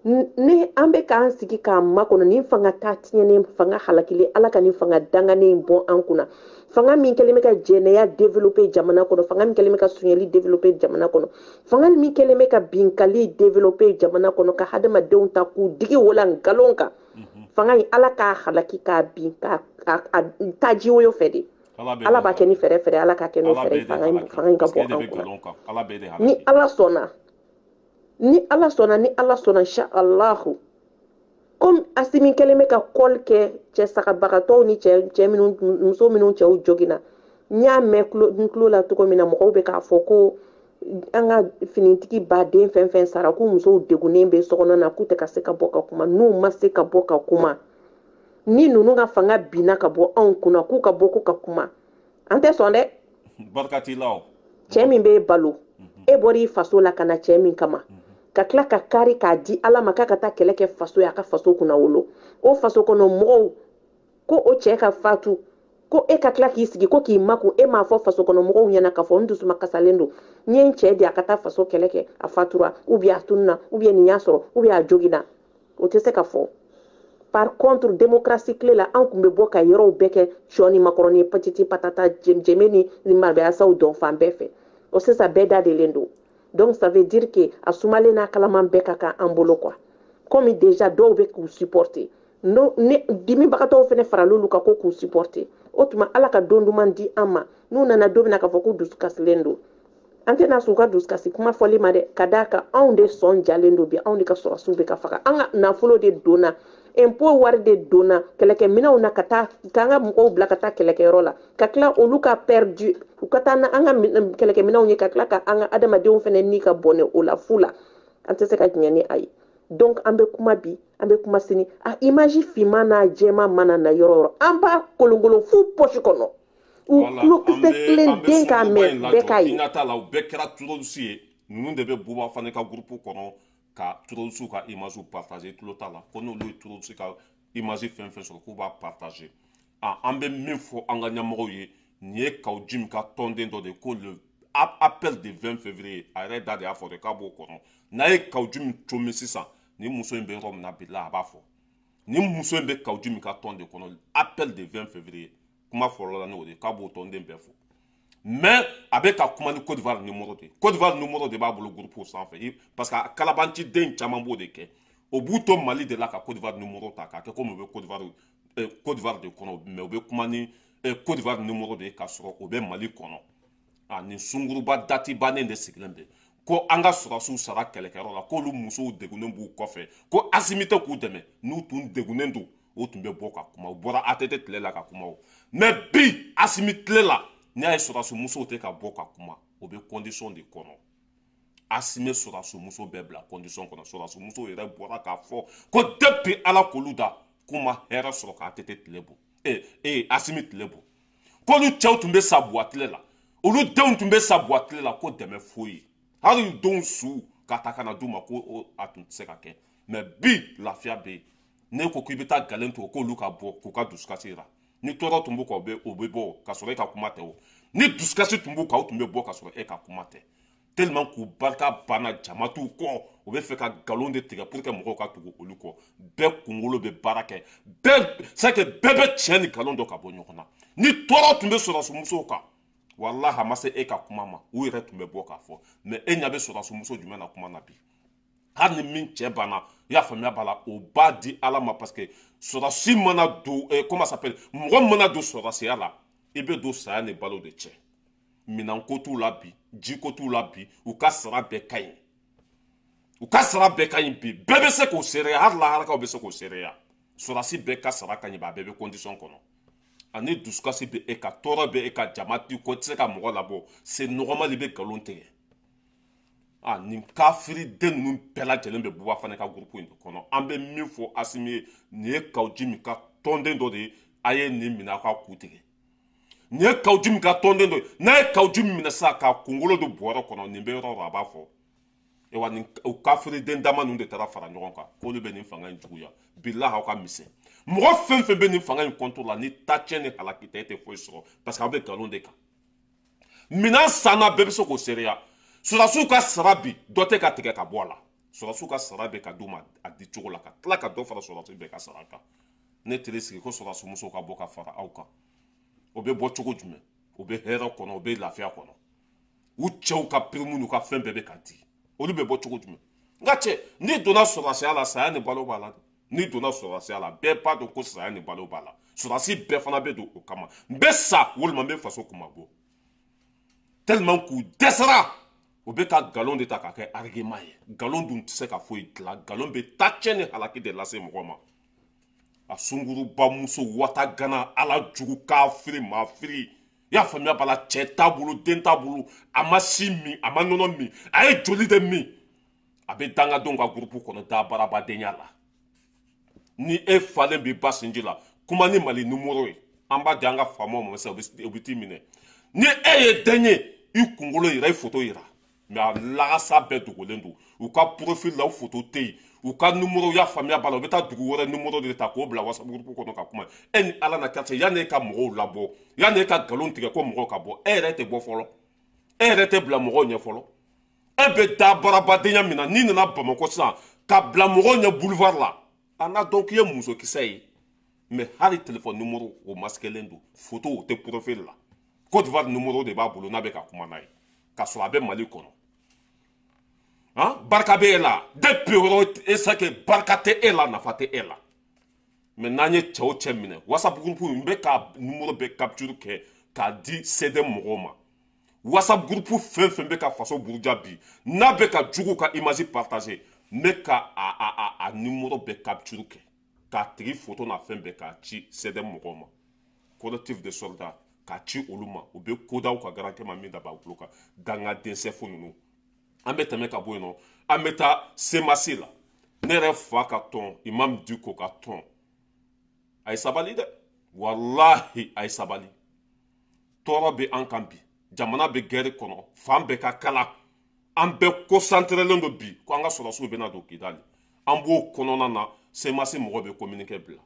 ne an bɛ k'an sigi k'an makɔnɔ nin fanga ta tiɲɛnen fanga halakili ala ka nin fanga danganen bɔ an kunna fanga min kɛlen bɛ ka jɛnɛya développer jamana kɔnɔ fanga min kɛlen bɛ ka suɲɛli développer jamana kɔnɔ fanga min kɛlen bɛ ka binkali développer jamana kɔnɔ ka hadamadenw ta k'u digi wala ngalon kan fanga in ala k'a halaki k'a bin k'a taji woyo fɛ de ala b'a kɛ ni fɛrɛ ala k'a kɛ n'o fɛrɛ fanga in ka bɔ an kunna ni ala sɔnna insha Allahu comme Asimi kɛlen bɛ ka kɔli kɛ cɛsagabagatɔw ni muso minnu cɛw joginna n y'a mɛn n tulo la cogo min na mɔgɔw bɛ k'a fɔ ko an ka finitigi baden fɛn fɛn sara k'u musow degunnen bɛ sokɔnɔ na k'u tɛ ka se ka bɔ ka kuma n'u ma se ka bɔ ka kuma ni ninnu ka fanga binna ka bɔ anw kunna k'u ka bɔ k'u ka kuma an tɛ sɔn dɛ barika t'i la o cɛ min bɛ balo e bɔra i faso la ka na cɛ min kama ka tila ka kari k'a di ala ma k'a ka taa kɛlɛ kɛ faso ye a ka faso kunna wolo o faso kɔnɔ mɔgɔw ko o cɛ ka fatu ko e ka tila k'i sigi ko k'i makun e m'a fɔ faso kɔnɔ mɔgɔw ɲɛna k'a fɔ n dusuma kasalen don n ye n cɛ di a ka taa faso kɛlɛ kɛ a fatura ou bien a tununa ou bien nin y'a sɔrɔ ou bien a joginna o tɛ se ka fɔ par contre démocratie tile la an tun bɛ bɔ ka yɔrɔw bɛɛ kɛ sɔ ni makɔrɔni patiti patata jɛmɛ ni marabayasaw dɔn fan bɛɛ fɛ o sisan bɛɛ dadelen don donc ça veut dire que a sumalen n'a kalaman bɛɛ ka kan an bolo quoi comme déjà dɔw bɛ k'u supporter dimibagatɔw fana faral'olu kan ko k'u supporter o tuma ala ka don duman di an ma n'u nana don min na k'a fɔ ko dusukasilen don an tɛna sɔn u ka dusukasi kuma fɔli ma dɛ ka d'a kan anw de sɔn jalen don bi anw de ka sɔrɔsiw bɛ ka faga an ka nafolo de donna impôt wari de donna kɛlɛkɛminɛnw na k'an ka mɔgɔw bila ka taa kɛlɛkɛyɔrɔ la ka tila olu ka perdu u ka taa an ka kɛlɛkɛminɛnw ye ka tila ka an ka adamadenw fana ni ka bɔnɛ o la fu la an tɛ se ka diɲɛ ni a ye donc an bɛ kuma bi an bɛ kuma sini a image finman n'a jɛman mana na yɔrɔ yɔrɔ an b'a kolonkolon fu poche kɔnɔ u tulokisɛ kelen den k'a mɛn bɛɛ k'a ye. i na t'a la u bɛɛ kɛra terroriste ye ninnu de bɛ Buba Fane ka groupe kɔnɔ ka terroriste ka image partager tulo t'a la ko n'olu ye terroriste ka image fɛn fɛn sɔrɔ k'u b'a partager an bɛ min fɔ an ka ɲɛmɔgɔw ye nin ye kaw jim ka tɔnden dɔ de ko le appel de 20 février a yɛrɛ da de y'a fɔ de k'a b'o kɔnɔ n'a ye kaw jim comi sisan ni muso in bɛ yɔrɔ min na bi la a b'a fɔ ni muso in bɛ kaw jim ka tɔn de kɔnɔ appel de 20 février kuma fɔlɔ la n'o de k'a b'o tɔnden bɛɛ fɔ mais a bɛ ka kuma ni Côte d'Ivoire numéro de Côte d'Ivoire numéro de b'a bolo groupe sanfɛ parce que kalabanciden caman b'o de kɛ o b'u to Mali de la ka Côte d'Ivoire numéro ta k'a kɛ comme u bɛ Côte d'Ivoire de kɔnɔ mais u bɛ kuma ni Côte d'Ivoire numéro de k'a sɔrɔ o bɛ Mali kɔnɔ ni sunguruba dati bannen de sigilen bɛ ko an ka sɔrɔsiw sara kɛlɛkɛyɔrɔ la k'olu musow degunnen b'u kɔfɛ ko Asimi tɛ k'u dɛmɛ n'u tun degunnen don o tun bɛ bɔ ka kuma u bɔra ATT tile la ka kuma o mais bi Asimi tile la n'i y'a ye sɔrɔsi musow tɛ ka bɔ ka kuma o bɛ condition de kɔnɔ Asimi sɔrɔsi muso bɛɛ bila condition kɔnɔ sɔrɔsi musow yɛrɛ bɔra k'a fɔ ko depuis Ala k'olu da k'u ma hɛrɛ sɔrɔ ka ATT tile bɔ Asimi tile bɔ k'olu cɛw tun bɛ sa buwa tile la olu denw tun bɛ sa buwa tile la ko dɛmɛ foyi hali u denw su ka ta ka na d'u ma ko a tun tɛ se ka kɛ mais bi lafiya bɛ yen ne ko k'i bɛ taa nkalon tigɛ k'olu ka bɔ k'u ka dusukasi jira ni tɔɔrɔ tun b'u kan o bɛ bɔ ka sɔrɔ e ka kuma tɛ o ni dusukasi tun b'u kan o tun bɛ bɔ ka sɔrɔ e ka kuma tɛ tellement k'u barika banna jama t'u kɔ o bɛ fɛ ka nkalon de tigɛ pour que mɔgɔw ka tugu olu kɔ bɛɛ kunkolo bɛ baara kɛ c'est que bɛɛ bɛ tiɲɛ ni nkalon dɔ ka bɔ ɲɔgɔn na ni tɔɔrɔ tun bɛ sɔrɔsi musow kan walahi a ma se e ka kuma ma u yɛrɛ tun bɛ bɔ k'a fɔ mais e ɲɛ bɛ sɔrɔsi muso jumɛn na kuma na bi hali ni min cɛ banna i y'a faamuya b'a la o b'a di Ala ma parce que sɔrɔsi mana don comment ça s'appelle mɔgɔ mana don sɔrɔsiya la i bɛ don saya ni balo de cɛ minɛnko t'u la bi jiko t'u la bi u ka sara bɛɛ ka ɲi u ka sara bɛɛ ka ɲi bi bɛɛ bɛ se k'o seereya hali laharakaw bɛ se k'o seereya sɔrɔsi bɛɛ ka sara ka ɲi ba a bɛɛ bɛ condition kɔnɔ ani dusukasi bɛ e ka tɔɔrɔ bɛ e ka jama ti ko tɛ se ka mɔgɔ labɔ c'est normal i bɛ nkalon tigɛ nin kafiriden ninnu bɛɛ lajɛlen bɛ Buba fana ka groupe in de kɔnɔ an bɛ min fɔ Asimi ye nin ye Kawji min ka tɔnden dɔ de ye a ye nin minɛ a ka ku tigɛ nin ye Kawji min ka tɔnden dɔ ye n'a ye Kawji min minɛ sisan ka kunkolo don bɔrɛ kɔnɔ nin bɛ yɔrɔ o yɔrɔ a b'a fɔ wa nin kafiriden dama ninnu de taara fara ɲɔgɔn kan k'olu bɛ nin fanga in juguya bilahi aw ka misɛn mɔgɔ fɛn fɛn bɛ nin fanga in contre la ni tacɛn ni halaki tɛ e tɛ foyi sɔrɔ parce que aw bɛ nkalon de kan minɛn sanna bɛɛ bɛ se k'o seereya sɔrɔsiw ka sara bi dɔ tɛ ka tigɛ ka bɔ a la sɔrɔsiw ka sara bɛ ka d'u ma a di cogo la ka tila ka dɔ fara sɔrɔsi bɛɛ ka sara kan ne teri sigi ko sɔrɔsi musow ka bɔ ka fara aw kan o bɛ bɔ cogo jumɛn o bɛ hɛrɛ kɔnɔ o bɛ lafiya kɔnɔ u cɛw ka pirimu n'u ka fɛn bɛɛ bɛ ka di olu bɛ bɔ cogo jumɛn nka cɛ n'i donna sɔrɔsiya la saya ni balo b'a la n'i donna sɔrɔsiya la bɛɛ b'a dɔn ko saya ni balo b'a la sɔrɔsi bɛɛ fana bɛ don o kama n bɛ sa walima n bɛ faso kuma bɔ tellement k'u dɛsɛra o bɛ ka nkalon de ta k'a kɛ argument ye nkalon dun tɛ se ka foyi dilan nkalon bɛ tacɛn ni halaki de lase mɔgɔ ma a sunguruba muso wata gana ala jugu kafiri maafiri i y'a faamuya b'a la cɛ t'a bolo den t'a bolo a ma si min a ma nɔnɔ min a ye joli de min a bɛ dangadenw ka groupe kɔnɔ dabarabadenya la ni e falen b'i ba sinji la kuma ni Mali numéro ye an b'a di an ka faamaw ma sisan u bɛ t'i minɛ ni e ye den ye i kunkolo yira i photo yira mais a lagasa bɛɛ dogolen don u ka profil la u photo tɛ yen u ka numéro y'a faamuya b'a la u bɛ taa dugu wɛrɛ numéro de ta k'o bila WhatsApp groupe kɔnɔ ka kuma e ni Ala na carte yanni e ka mɔgɔw labɔ yanni e ka nkalon tigɛ ko mɔgɔw ka bɔ e yɛrɛ tɛ bɔ fɔlɔ e yɛrɛ tɛ bila mɔgɔw ɲɛ fɔlɔ e bɛ da barabadenya min na n'i nana Bamakɔ sisan ka bila mɔgɔw ɲɛ boulevard la a n'a dɔn k'i ye musokisɛ ye mais hali téléphone numéro o masquelen don photo o tɛ profil la Côte d'Ivoire numéro de b'a bolo n'a bɛ ka kuma n'a ye k'a sɔrɔ a bɛ Mali kɔnɔ barika bɛ e la depuis yɔrɔ e sake barika tɛ e la nafa tɛ e la mais n'an ye cɛ o cɛ minɛ WhatsApp groupe n bɛ ka numéro bɛ capture kɛ k'a di CD mɔgɔw ma WhatsApp groupe fɛn fɛn bɛ ka faso buruja bi n'a bɛ ka jugu ka image partager n bɛ ka a numéro bɛ capture kɛ k'a tigi photo n'a fɛn bɛɛ k'a ci CD mɔgɔw ma collectif de soldats k'a ci olu ma u bɛ kodaw ka garantie ma min da b'a bolo kan dangaden sɛfo ninnu an bɛ tɛmɛ ka bɔ yen nɔ an bɛ taa semasi la ne yɛrɛ fa ka tɔn Imam Diko ka tɔn a ye sabali dɛ walahi a ye sabali tɔɔrɔ bɛ an kan bi jamana bɛ gɛrɛ kɔnɔ fan bɛɛ ka kala an bɛɛ concentrelen don bi ko an ka sɔrɔsiw bɛna don Kidali an b'o kɔnɔna na semasi mɔgɔ bɛ communiqué bila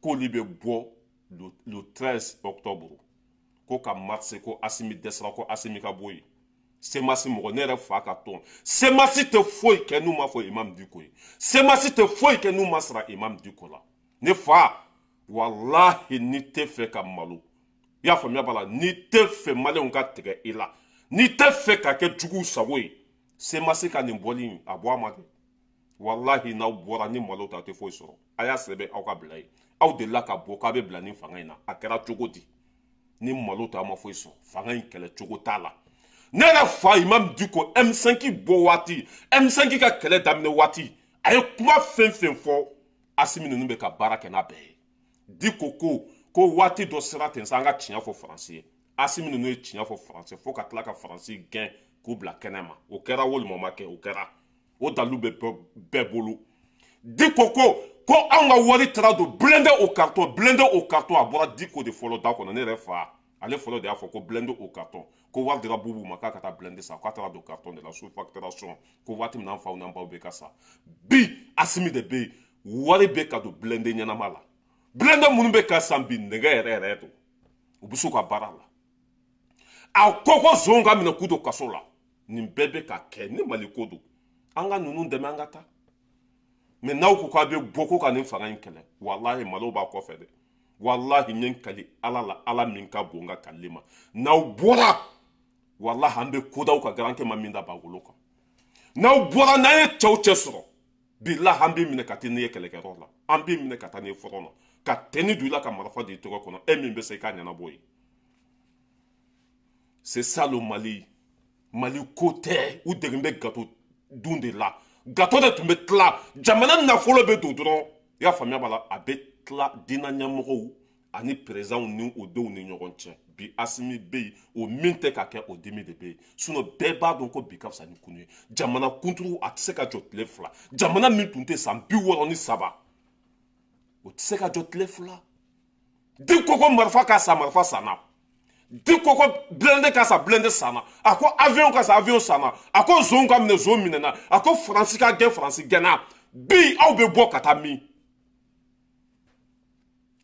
ko libe bo le 13 octobre ko ka marché ko Assimi desra ko Assimi ka boyi semasi mo ne re fa ka ton semasi te foi ke nous ma fo imam Diko semasi te foi ke nous masra imam Diko la ne fa wallahi ni te fe ka malo ya famia bala ni te fe male on ka tege ila ni te fe ka ke jugu sawoy semasi ka ni boli abo amade wallahi na bora ni malo ta te foi so aya sebe au ka blay au de la ka bo ka be blani fanga ina akera chogodi ni malo ta ma foi so fanga in kele chogotala ne la fa imam Diko M5 bo wati M5 ka kele damne wati ay kuma fen fo Assimi nunu be ka baraka na be Diko ko wati do siraten sanga tinya fo français Assimi nunu tinya fo français fo ka tla ka français gain ko bla kenema o kera wol mama ke o kera o dalu be bolo Diko ko anga wari trado blende au carton abora Diko de follow da ko ne refa ale follow de afo ko blende au carton ko war dira bubu maka kata blende sa ko tra do carton de la sous-facturation ko wati mna fa una mba be kasa bi Assimi de be wari be ka do blende nyana mala blende munu be ka sambi nega re to ubusu ka barala a koko zonga mina kudo kasola ni bebe ka ke ni malikodo anga nunu de mangata me naw ko ka be boko ka ni fanga nkele wallahi malo ba ko fede wallahi nyen kali ala min ka bonga kalima naw bora wallahi ambe kodaw ka garanke maminda ba goloka naw bora na ye chesro billah ambe mine ka tini ye kele kerola ambe mine ka tani forono ka teni duila ka marafa de to kono emi be se ka nyana boy c'est ça le Mali côté ou de gâteau dunde la gâteau de tumbe tla jamana na folo be do dron ya famia bala abe tla dina nyamoro ani présent ni o do ni nyoronche bi Assimi be o minte ka ke o demi de be suno beba donc ko bikaf sa ni kunu jamana kuntru atseka jotle fla jamana mi tunte sam bi woro ni saba o tseka jotle fla Diko ko marfa ka sa marfa sana Diko ko blende ka sa blende sana ako avion ka sa avion sana ako zon ka mine zon minena ako francis ka gen francis gena bi au be bo katami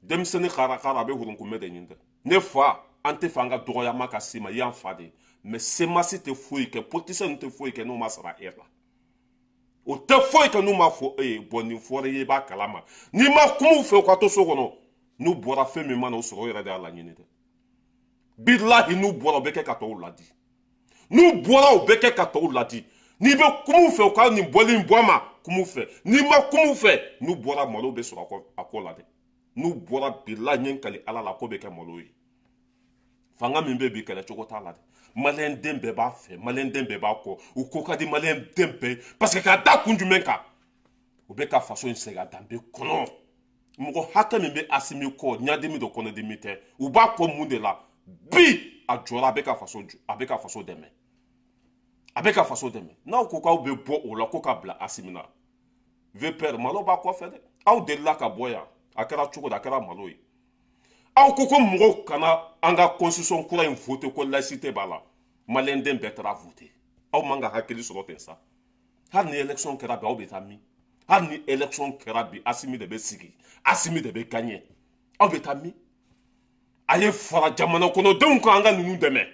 dem sene khara be hurun ko mede nyinde ne fa ante fanga doya maka sima yan fade mais sema si te foi que politicien te foi que no masara era o te foi que no ma fo boni fore ye ba kalama ni ma kumu fe ko to sokono no bora fe mi mana o so yera de ala nyinde billahi nu bora beke ka to ladi nu bora o beke ka to ladi ni be kumu fe ko ni boli mboma kumu fe ni ma kumu fe nu bora malo be so akola de nu bora billahi nyen kali ala la ko beke malo yi fanga min be bi kala chokota ladi malen dembe ba fe malen dembe ba ko u ko ka di malen dembe parce que ka da kunju menka o be ka façon sega dambe kono mko haka min be Assimi ko nyademi do kono demite u ba ko munde la bi a jora abeka faso deme na ko ka be bo o la ko ka bla Assimi na ve per malo ba ko fede au de la ka boya akara chuko da akara malo yi au ko mo kana anga constitution kura in vote ko laïcité bala malenden betra voter au manga hakili so tensa har ni election kera ba obetami har ni election kera bi Assimi de be sigi Assimi de be gagner obetami aye fara jamana kono den ko anga nunu deme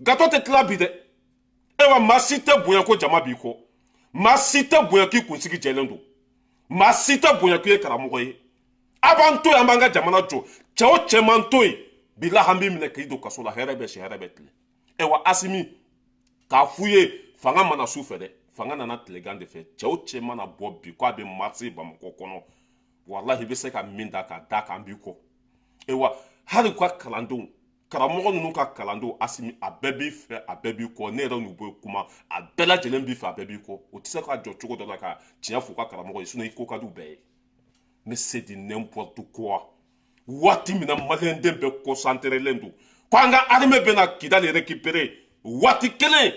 gato te tla bi de ewa masite boya ko jama bi ko masite boya ki kunsigi jelendo masite boya ki karamogo ye abanto ya manga jamana jo chao chemanto bila hambi mine kido kasola herebe she herebe tle ewa Assimi ka fuye fanga mana sufede fanga na tlegande fe chao chemana bobi ko abe matsi bam ko kono wallahi be se ka minda ka daka mbiko ewa hari kwa kalando karamogo nunu ka kalando Assimi abebi fe abebi ko ne ra nubo kuma abela jelen bi fe abebi ko o tise ka jo chugo do ka tia fu kwa karamogo isu na iko ka du be mais c'est du n'importe quoi wati mina malen dembe concentrer lendo kwanga arme bena kidale récupérer wati kele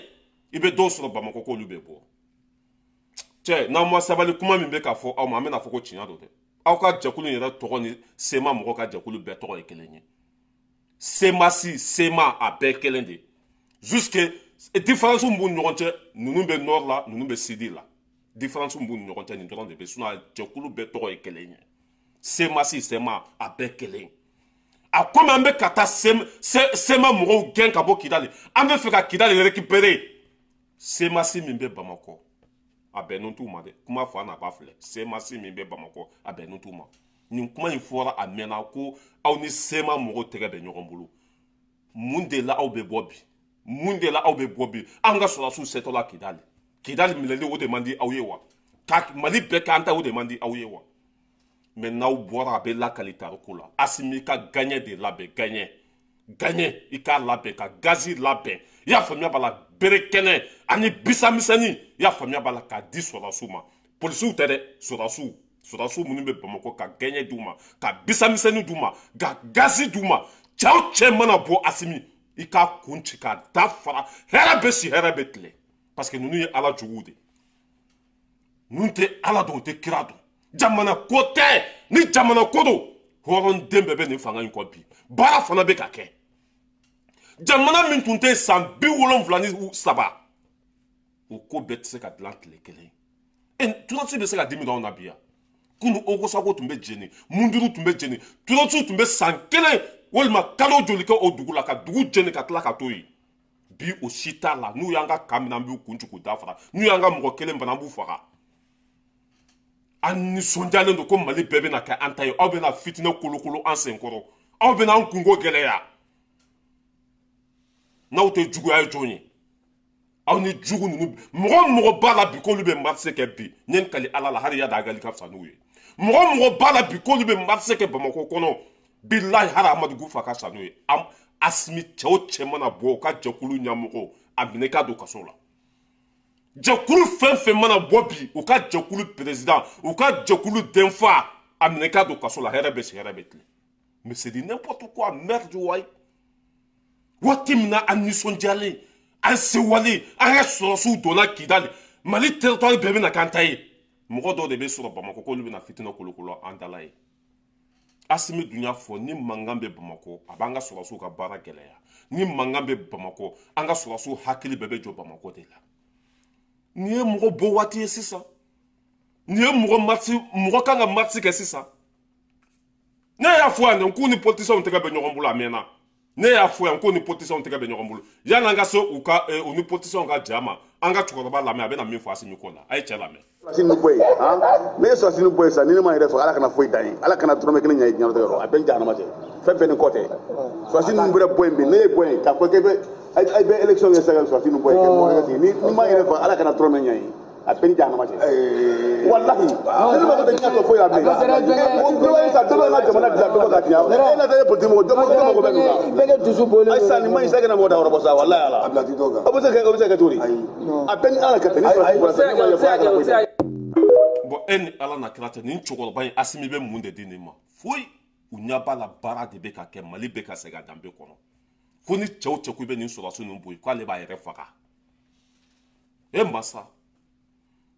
ibe do so ba mako ko lube bo che na mo sabali kuma mi be ka fo aw ma me na fo ko chinya do de aw ka jakulu yera to ni sema mo ka jakulu be to ekelenye sema a be kelende jusque différence mbun nyoronche nunu be nord la nunu be sidi la différence mbun nyoronche ni doron de be suna jakulu be to ekelenye semasi sema a bɛɛ kelen a komi an bɛ ka taa sema mɔgɔw gɛn ka bɔ kidali an bɛ fɛ ka kidali récupérer semasi min bɛ bamakɔ a bɛnnen t'u ma dɛ kuma fa n'a ba filɛ semasi min bɛ bamakɔ a bɛnnen t'u ma nin kuma in fɔra a mɛnna ko aw ni sema mɔgɔw tɛgɛ bɛ ɲɔgɔn bolo mun de la aw bɛ bɔ bi mun de la aw bɛ bɔ bi an ka sɔrɔsiw setɔla kidali kidali minɛli o de man di aw ye wa ka mali bɛɛ k'an ta o de man di aw ye wa mɛ n'aw bɔra a bɛ lakali tariku la Asimi ka gagné de labɛn gagné i k'a labɛn ka gazi labɛn i y'a faamuya b'a la bere kɛnɛ ani bisamisɛnnin i y'a faamuya b'a la k'a di sɔrɔsiw ma polisiw tɛ dɛ sɔrɔsiw minnu bɛ bamakɔ ka gagné d'u ma ka bisamisɛnnin d'u ma ka gazi d'u ma cɛw cɛ mana bɔ Asimi i k'a kun ci k'a da fara hɛrɛ bɛ si hɛrɛ bɛ tile parce que ninnu ye ala juguw de ninnu tɛ ala dɔn u tɛ kira dɔn jamana ko tɛ ni jamana ko don hɔrɔnden bɛɛ bɛ nin fanga in kɔ bi baara fana bɛ ka kɛ jamana min tun tɛ san 73 o ko bɛɛ tɛ se ka dilan tile kelen turasi bɛ se ka dimi dɔn na bi yan kunu ogosago tun bɛ jeni munduru tun bɛ jeni turasiw tun bɛ san 1 walima kalo joli kɛ o dugu la ka dugu jeni ka tila ka to yen bi o si t'a la n'u y'an ka kan minɛ an b'u kun ci k'u dafara n'u y'an ka mɔgɔ kelen bana an b'u faga an nisɔndiyalen don ko mali bɛɛ bɛna kɛ an ta ye aw bɛna fitinɛ kolokolo an senkɔrɔ aw bɛna an kungo gɛlɛya n'aw tɛ juguya ye jɔn ye aw ni jugu ninnu mɔgɔ b'a la bi k'olu bɛ marise kɛ bi n ye n kali ala la hali y'a da a gali ka fisa n'u ye mɔgɔ b'a la bi k'olu bɛ marise kɛ bamakɔ kɔnɔ bilahi hali amadu gufa ka fisa n'u ye Asimi cɛw cɛ mana bɔ u ka jɛkulu ɲɛmɔgɔ a minɛ k'a don kaso la jɛkulu fɛn fɛn mana bɔ bi u ka jɛkulu président u ka jɛkulu denfa a minɛ k'a don kaso la hɛrɛ bɛ si hɛrɛ bɛ tile mais c'est du n'importe quoi merde wayi waati min na an nisɔndiyalen an sewalen an ka sɔrɔsiw donna kidali mali territoire bɛɛ bɛna k'an ta ye mɔgɔ dɔw de bɛ sɔrɔ bamakɔ k'olu bɛna fitinɛ kolokolo an dala ye Asimi dun y'a fɔ ni mankan bɛ bamakɔ a b'an ka sɔrɔsiw ka baara gɛlɛya ni mankan bɛ bamakɔ an ka sɔrɔsiw hakili bɛɛ bɛ jɔ bamakɔ de la nin ye mɔgɔ bɔ waati ye sisan nin ye mɔgɔ kan ka marisi kɛ sisan ne y'a fɔ yan k'u ni politisiyɛnw tɛgɛ bɛ ɲɔgɔn bolo a mɛnna ne y'a fɔ yan k'u ni politisiyɛnw tɛgɛ bɛ ɲɔgɔn bolo yanni an ka se u ni politisiyɛnw ka ja ma an ka cɛkɔrɔba lamɛn a bɛna min fɔ Asimi ko la a ye cɛ lamɛn. Sini boy ne ye sɔrɔsini boy sa ni ne ma yɛrɛ fɔ ala kana foyi dan ye ala kana dɔrɔmɛ kelen ɲɛ diɲɛ yɔrɔ a bɛ n jahanama cɛ fɛn bɛɛ ni kɔ tɛ sɔrɔsini bɛrɛ boy bi ne ye boy k'a fɔ k'e bɛ élection kɛ sɛgɛ sɔrɔsini boy kɛ mɔgɔ kɛ ni ma yɛrɛ fɔ ala kana dɔrɔmɛ ɲɛ ye a bɛ n jahanama cɛ walahi ne ma ko tɛ ɲɛ sɔrɔ foyi la bilen o bɛɛ sa dɔ bɛ n ka jamana dilan dɔ bɛ ka tiɲɛ e na tɛ ye politique mɔgɔ dɔ bɛ ninnu na bɛɛ kɛ dusu bɔlen ayi sa nin ma ɲi sa kana mɔgɔ da yɔrɔ bɔ sa walahi ala a bila ti dɔw kan o bɛ se ka kɛ cogo di a bɛ ni ala ka tɛ ni sɔrɔsini bɔra sa ne ma yɛ fɔ ala kana foyi la. Bon e ni ala na kira tɛ nin cɛkɔrɔba in Asimi bɛ mun de di nin ma foyi u ɲɛ b'a la baara de bɛ ka kɛ mali bɛ ka segin a danbe kɔnɔ ko ni cɛw cɛ ko i bɛ nin sɔrɔsiw ninnu bɔ yen k'ale b'a yɛrɛ faga e masa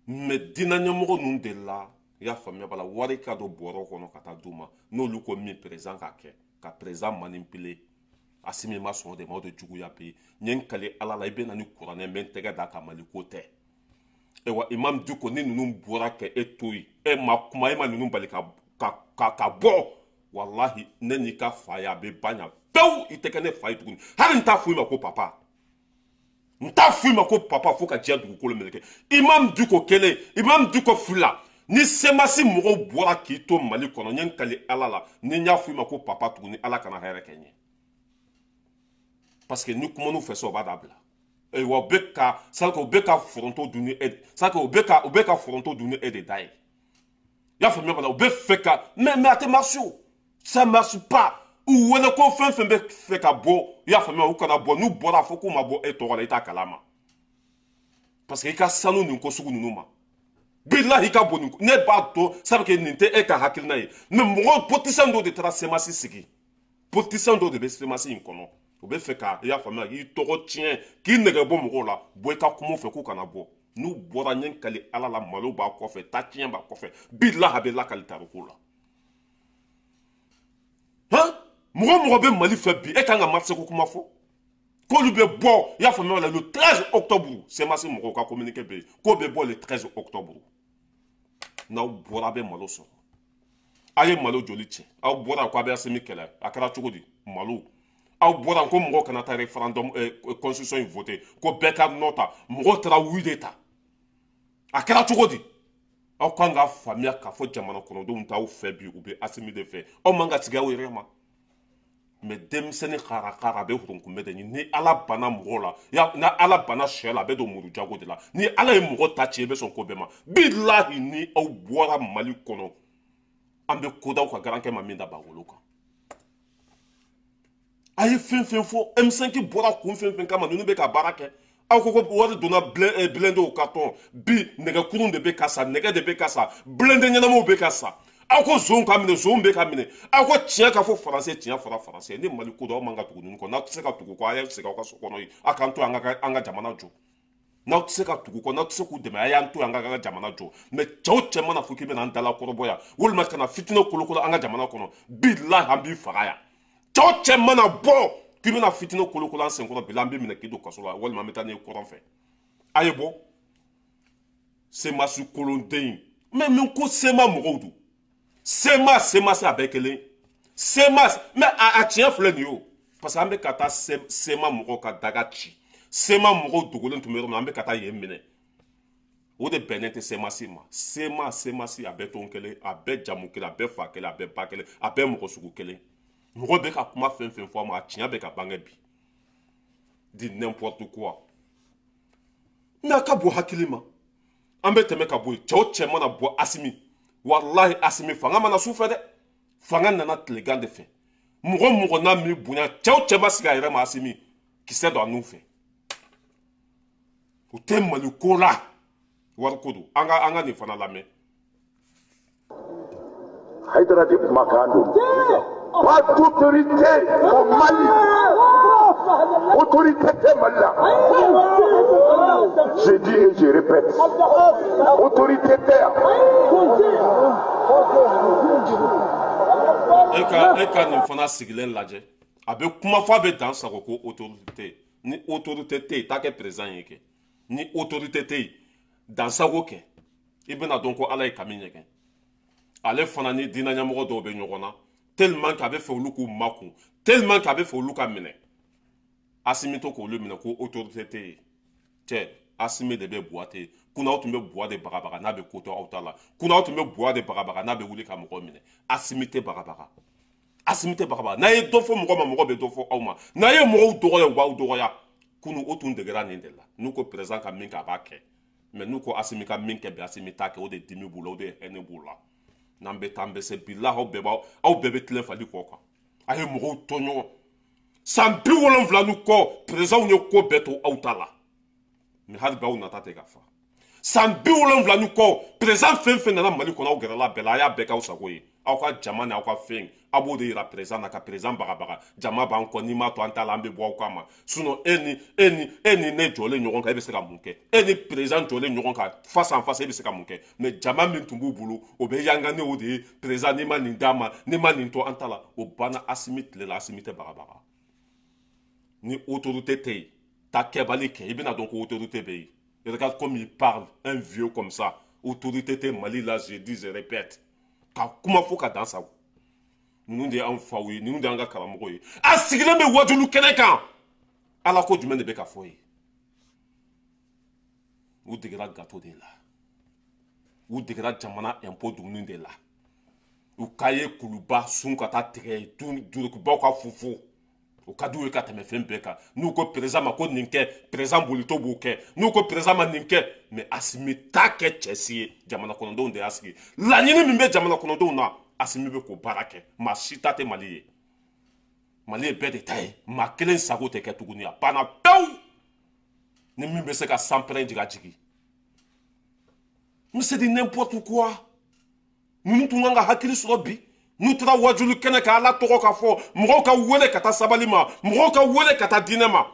mais diinɛ ɲɛmɔgɔ ninnu de la i y'a faamuya b'a la wari ka don bɔrɔ kɔnɔ ka taa d'u ma n'olu ko min président k'a kɛ ka président manipuler Asimi ma sɔn o de ma o de juguya bɛ yen n ye n kale ala la i bɛ na ni kuranɛ n bɛ n tɛgɛ d'a kan mali ko tɛ. Ewa Imam Diko ni ninnu bɔra kɛ e to yen e ma kuma e ma ninnu bali ka bɔ walahi ne n'i ka fa ye a bɛ ban yan pewu i tɛ kɛ ne fa ye tuguni hali n t'a fɔ i ma ko papa n t'a fɔ i ma ko papa fo ka diɲɛ dugukolo meleke Imam Diko kelen Imam Diko fila ni semasi mɔgɔw bɔra k'i to mali kɔnɔ n ye n kale ala la ni n y'a fɔ i ma ko papa tuguni ala kana hɛrɛ kɛ n ye parce que ni kumanu fɛ so o b'a dabila. Wa bɛ ka c'est o bɛ ka foronto dun ni e c'est o bɛ ka foronto dun ni e de da ye i y'a faamuya b'a la o bɛ fɛ ka mais a tɛ marche o ça marche pas u wele ko fɛn fɛn bɛ fɛ ka bɔ i y'a faamuya u kana bɔ n'u bɔra a fɔ k'u ma bɔ e tɔgɔ la i t'a kalama parce que i ka sanu nin ko sugu ninnu ma bilahi i ka bɔ nin ne b'a dɔn sabu que nin tɛ e ka hakilina ye mais mɔgɔ politicien dɔw de taara semasi sigi politicien dɔw de bɛ semasi in kɔnɔ. U bɛ fɛ ka i y'a faamuya k'i tɔgɔ tiɲɛ k'i nɛgɛ bɔ mɔgɔw la bɔ i ka kuma fɛ k'u kana bɔ n'u bɔra n ye n kale ala la malo b'a kɔfɛ ta tiɲɛ b'a kɔfɛ bilahi a bɛ lakali tariku la mɔgɔ bɛ mali fɛ bi e kan ka marché ko kuma fɔ k'olu bɛ bɔ i y'a faamuya le 13 octobre semasi mɔgɔw ka communiqué bɛ yen k'o bɛ bɔ le 13 octobre n'aw bɔra a bɛ malo sɔrɔ aye malo joli cɛ aw bɔra ko a bɛ Assimi kɛlɛ a kɛra cogo di malo aw bɔra ko mɔgɔ kana taa référendum constitution in voter ko bɛɛ ka nɔ ta mɔgɔ taara oui de ta a kɛra cogo di aw kan ka faamuya k'a fɔ jamana kɔnɔdenw t'aw fɛ bi u bɛ Assimi de fɛ aw man ka sigi aw yɛrɛ ma mais denmisɛnnin kara a bɛ hurunkunbɛ de ni ala bana mɔgɔ la na ala bana sɛ la a bɛ don muru jago de la ni ala ye mɔgɔ ta ci i bɛ sɔn ko bɛɛ ma bilahi ni aw bɔra Mali kɔnɔ an bɛ kodaw ka garankɛ ma min da bawolo kan a ye fɛn fɛn fɔ M5 bɔra kun fɛn fɛn kama ninnu bɛ ka baara kɛ aw ko wari donna blindé ka tɔn bi nɛgɛkurun de bɛ ka sa nɛgɛ de bɛ ka sa blindé ɲɛnamaw bɛ ka sa aw ko zon ka minɛ zon bɛ ka minɛ aw ko tiɲɛ ka fɔ faransɛ tiɲɛ fɔra faransɛ ni Mali ko dɔn aw man ka tugu ninnu kɔ n'aw tɛ se ka tugu kɔ a y'aw segin aw ka so kɔnɔ yen a k'an to an ka jamana jɔ n'aw tɛ se ka tugu kɔ n'aw tɛ se k'u dɛmɛ a y'an to an ka jamana jɔ mais cɛw cɛ mana fɔ k'i bɛna an dala kɔrɔbɔ yan walima kana fitinɛ kolokolo an ka jamana kɔnɔ bilahi an b'i faga yan cɛw cɛ mana bɔ k'i bɛna fitinɛ kolokolo an senkɔrɔ bi la an bɛ minɛ k'i don kaso la walima an bɛ taa n'i ye kɔrɔn fɛ a ye bɔ Semasi kolonden mais min ko Sema mɔgɔw don Sema se a bɛɛ kelen Sema mais a tiɲɛ filɛ nin ye o parce que an bɛ ka taa Sema mɔgɔw ka daga ci Sema mɔgɔw dogolen tun bɛ yɔrɔ min an bɛ ka taa yen minɛ o de bɛnnen tɛ Semasi ma Semasi a bɛɛ tɔn kelen a bɛɛ jamu kelen a bɛɛ fa kelen a bɛɛ ba kelen a bɛɛ mɔgɔ sugu kelen mɔgɔ bɛ ka kuma fɛn fɛn fɔ a ma a tiɲɛ bɛ ka bange bi di n'importe quoi mais a ka bɔ hakili ma an bɛ tɛmɛ ka bɔ yen cɛw cɛ mana bɔ Assimi wallahi Assimi fanga mana su fɛ dɛ fanga nana tilegan de fɛ mɔgɔ n'a mi bonya cɛw cɛ ma sigi a yɛrɛ ma Assimi kisɛ don a n'u fɛ u tɛ Mali ko la wari ko don an ka nin fana lamɛn Haïdara de kumakan don pas d'autorité au Mali autorité tɛ Mali la je dis et je répète autorité tɛ yan e ka nin fana sigilen lajɛ a bɛ kuma fɔ a bɛ dan sago ko autorité ni autorité tɛ yen t'a kɛ président ye kɛ ni autorité tɛ yen dan sago kɛ i bɛna dɔn ko ala ye kami ɲɛgɛn ale fana ni diinɛ ɲɛmɔgɔ dɔw bɛ ɲɔgɔn na tellement que a bɛ fɛ olu k'u makun tellement que a bɛ fɛ olu ka minɛ Assimi to k'olu minɛ ko autorité tɛ yen cɛ Assimi de bɛ buwa ten kunna aw tun bɛ buwa de bagabaga n'a bɛ ko to aw ta la kunna aw tun bɛ buwa de bagabaga n'a bɛ wuli ka mɔgɔ minɛ Assimi tɛ bagabaga Assimi tɛ bagabaga n'a ye dɔ fɔ mɔgɔ ma mɔgɔ bɛ dɔ fɔ aw ma n'a ye mɔgɔw dɔgɔya u b'aw dɔgɔya kunu o tun degera nin de la n'u ko président ka min kɛ a b'a kɛ mais n'u ko Assimi ka min kɛ bi Assimi t'a kɛ o de dimi b'u la o de hɛnɛ b'u la n'an bɛ taa an bɛ se bilahi aw bɛɛ bɛ tilen fali kɔ kan a ye mɔgɔw tɔɲɔgɔn san 70 ni kɔ président ye ko bɛɛ to aw ta la mais hali bi aw nata tɛ ka fa san 70 ni kɔ président fɛn fɛn nana Mali kɔnɔ aw gɛrɛla bɛɛ la a y'a bɛɛ kɛ aw sago ye aw ka jama ni aw ka fɛn aw b'o de yira président na ka président bagabaga jama b'an kɔ n'i m'a to an ta la an bɛ bɔ aw kama sinon e ni ne jɔlen ɲɔgɔn kan e bɛ se ka mun kɛ e ni président jɔlen ɲɔgɔn kan face en face e bɛ se ka mun kɛ mais jama min tun b'u bolo o bɛ yanga ni o de ye président n'i ma nin d'a ma n'i ma nin to an ta la o banna Assimi tile la Assimi tɛ bagabaga ni autorité tɛ yen ta kɛbali kɛ i bɛna dɔn ko autorité bɛ yen regarde comme il parle un vieux comme ça autorité tɛ Mali la je dis je répète ka kuma fo ka dan sago ninnu de y'an faw ye ninnu de y'an ka karamɔgɔ ye a sigilen bɛ wajulu kɛnɛ kan ala ko jumɛn de bɛ ka fɔ ye u degera gato de la u degera jamana impôt dumuni de la u k'a ye kuluba sun ka taa tigɛ durukubaw ka fufu o ka d'u ye ka tɛmɛ fɛn bɛɛ kan n'u ko président ma ko nin kɛ président bolitɔ b'o kɛ n'u ko président ma nin kɛ mais Assimi t'a kɛ cɛ si ye jamana kɔnɔdenw de y'a sigi laɲini min bɛ jamana kɔnɔdenw na Assimi bɛ k'o baara kɛ maa si ta tɛ Mali ye Mali ye bɛɛ de ta ye maa kelen sago tɛ kɛ tuguni a banna pewu ni min bɛ se ka sanpɛrɛn jigin mais c'est du n'importe quoi ninnu tun kan ka hakili sɔrɔ bi n'u taara wajulu kɛnɛ kan ala tɔgɔ ka fɔ mɔgɔw ka wele ka taa sabali ma mɔgɔw ka wele ka taa diinɛ ma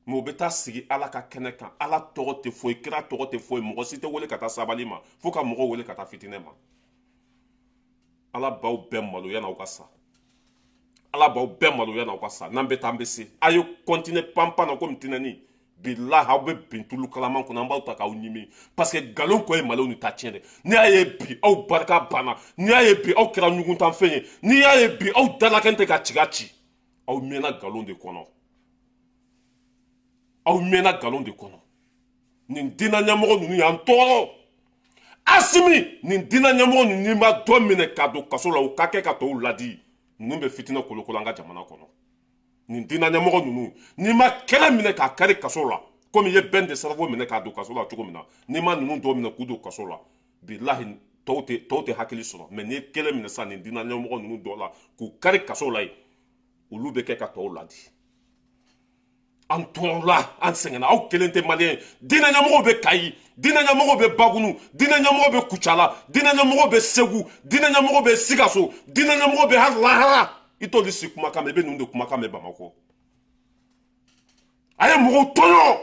mais u bɛ taa sigi ala ka kɛnɛ kan ala tɔgɔ tɛ foyi kira tɔgɔ tɛ foyi mɔgɔ si tɛ wele ka taa sabali ma fo ka mɔgɔw wele ka taa fitinɛ ma ala b'aw bɛɛ maloya n'aw ka sa ala b'aw bɛɛ maloya n'aw ka sa n'an bɛ taa an bɛ se a ye continuer panpan na komi tinɛni billahi aw bɛ bin tulu kalaman kɔnɔ an b'aw ta k'aw ɲimi parce que nkalon ko ye malo ni ta tiɲɛ dɛ n'i y'a ye bi aw barika banna n'i y'a ye bi aw kɛra ɲuguntanfɛn ye n'i y'a ye bi aw dalakɛn tɛ ka ciga ci aw mɛnna nkalon de kɔnɔ aw mɛnna nkalon de kɔnɔ nin diinɛ ɲɛmɔgɔ ninnu y'an tɔɔrɔ Asimi nin diinɛ ɲɛmɔgɔ ninnu n'i ma dɔ minɛ ka don kaso la u ka kɛ ka tɔw ladi ninnu bɛ fitinɛ kolokolo an ka jamana kɔnɔ nin diinɛ ɲɛmɔgɔ ninnu n'i ma kɛlɛ minɛ k'a kari kaso la komi i ye bɛn de sarafo minɛ k'a don kaso la cogo min na n'i ma ninnu dɔw minɛ k'u don kaso la bilahi tɔw tɛ hakili sɔrɔ mɛ n'i ye kɛlɛ minɛ sisan nin diinɛ ɲɛmɔgɔ ninnu dɔw la k'u kari kaso la yen olu bɛ kɛ ka tɔw ladi an tɔɔrɔla an sɛgɛnna aw kelen tɛ maliyɛn diinɛ ɲɛmɔgɔw bɛ Kayi diinɛ ɲɛmɔgɔw bɛ Bagunu diinɛ ɲɛmɔgɔw bɛ Kucala diinɛ ɲɛmɔgɔw bɛ Segu diinɛ ɲɛmɔgɔw bɛ Sikaso diinɛ ɲɛmɔgɔw bɛ hali Lahara i t'olu si kumakan mɛn i bɛ ninnu de kumakan mɛn Bamakɔ a ye mɔgɔw tɔɲɔ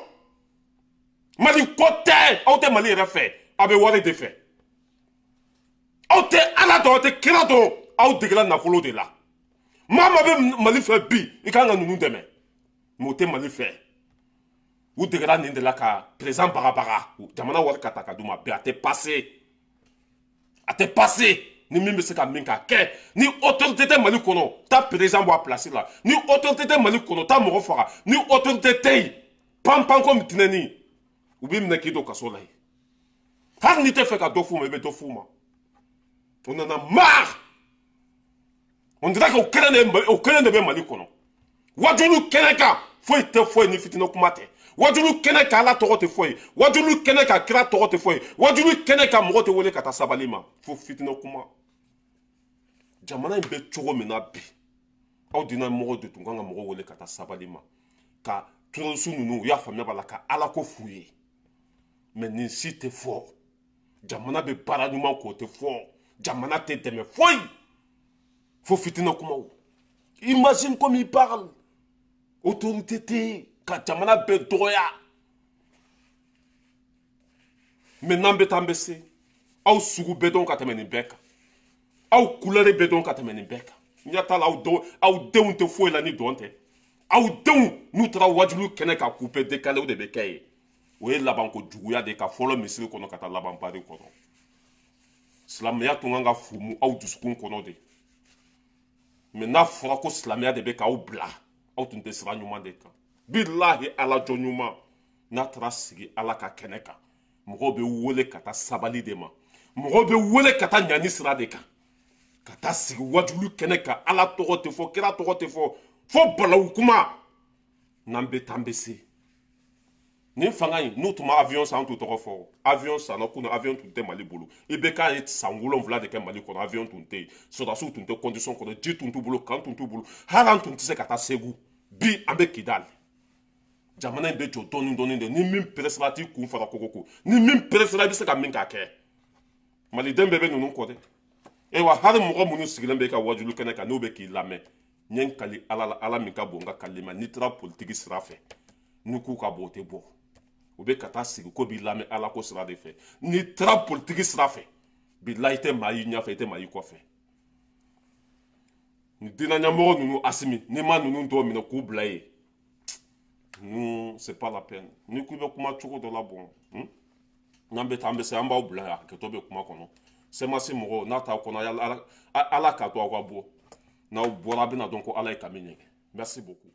Mali ko tɛ aw tɛ Mali yɛrɛ fɛ aw bɛ wari de fɛ aw tɛ Ala dɔn aw tɛ kira dɔn aw degela nafolo de la maa maa bɛ Mali fɛ bi i kan ka ninnu dɛmɛ mais o tɛ Mali fɛ u degera nin de la ka président bagabaga jamana wari ka ta ka d'u ma bi a tɛ passé ni min bɛ se ka min k'a kɛ ni autorité tɛ Mali kɔnɔ taa président bɔ a place la ni autorité tɛ Mali kɔnɔ taa mɔgɔ faga ni autorité tɛ yen panpan comme tinɛni u b'i minɛ k'i don kaso la yen hali n'i tɛ fɛ ka dɔ f'u ma i bɛ dɔ f'u ma on en a marre on dirait que o kelen de bɛ Mali kɔnɔ wajulu kɛnɛ kan foyi tɛ foyi ni fitinɛ kuma tɛ wajulu kɛnɛ kan Ala tɔgɔ tɛ foyi wajulu kɛnɛ kan kira tɔgɔ tɛ foyi wajulu kɛnɛ kan mɔgɔ tɛ wele ka taa sabali ma fo fitinɛ kuma jamana in bɛ cogo min na bi aw diinɛ mɔgɔw de tun kan ka mɔgɔ wele ka taa sabali ma ka terroriste ninnu u y'a faamuya b'a la ka Ala ko f'u ye mais nin si tɛ fɔ jamana bɛ baara ɲuman k'o tɛ fɔ jamana tɛ dɛmɛ foyi fo fitinɛ kumaw imagine comme il parle autorité tɛ yen ka jamana bɛɛ dɔgɔya mais n'an bɛ taa an bɛ se aw sugu bɛɛ dɔn ka tɛmɛ nin bɛɛ kan aw couleur bɛɛ dɔn ka tɛmɛ nin bɛɛ kan ɲɛ t'a la aw denw tɛ foyi la ni dɔn tɛ aw denw n'u taara wajulu kɛnɛ kan k'u bɛɛ décalé o de bɛ kɛ yen o ye labanko juguya de ka fɔlɔ misiri kɔnɔ ka taa laban bari kɔnɔ silamɛya tun kan ka fumu aw dusukun kɔnɔ de mais n'a fɔra ko silamɛya de bɛ k'aw bila aw tun tɛ sira ɲuman de kan bilahi Ala jɔn ɲuman n'a taara sigi Ala ka kɛnɛ kan mɔgɔw bɛ wele ka taa sabali de ma mɔgɔw bɛ wele ka taa ɲani sira de kan ka taa sigi wajulu kɛnɛ kan Ala tɔgɔ tɛ fɔ kira tɔgɔ tɛ fɔ fo balawu kuma n'an bɛ taa an bɛ se nin fanga in n'u tun ma avion san an t'u tɔgɔ fɔ avion sanna kunun avion tun tɛ Mali bolo i bɛ k'a ye san 7 de kɛ Mali kɔnɔ avion tun tɛ yen sɔrɔdasiw tun tɛ condition kɔnɔ ji tun t'u bolo kan tun t'u bolo hali an tun tɛ se ka taa Segu bi an bɛ Kidali jamana in bɛ jɔ dɔɔni dɔɔni de ni min pressera t'i kun fara koko ni min pressera i bɛ se ka min k'a kɛ maliden bɛɛ bɛ ninnu kɔ dɛ ayiwa hali mɔgɔ minnu sigilen bɛ i ka wajulu kɛnɛ kan n'u bɛ k'i lamɛn n ye n kali Ala la Ala min ka bon n ka kali ma n'i taara politique sira fɛ n'u k'u ka bɔ o tɛ bɔ u bɛ ka taa sigi ko b'i lamɛn Ala ko sira de fɛ n'i taara politique sira fɛ bilahi i tɛ maa y'i ɲɛfɛ i tɛ maa y'i kɔfɛ ni diinɛ ɲɛmɔgɔ ninnu Asimi n'i ma ninnu dɔw minɛ k'u bila yen non c'est pas la peine ni ko i bɛ kuma cogo dɔ la bon n'an bɛ taa an bɛ se an b'aw bila yan hakɛto bɛ kuma kɔnɔ semasi mɔgɔw n'a t'aw kɔnɔ Ala k'a to aw ka bɔ n'aw bɔra a bɛna dɔn ko Ala ye ka min ɲɛgɛn merci beaucoup.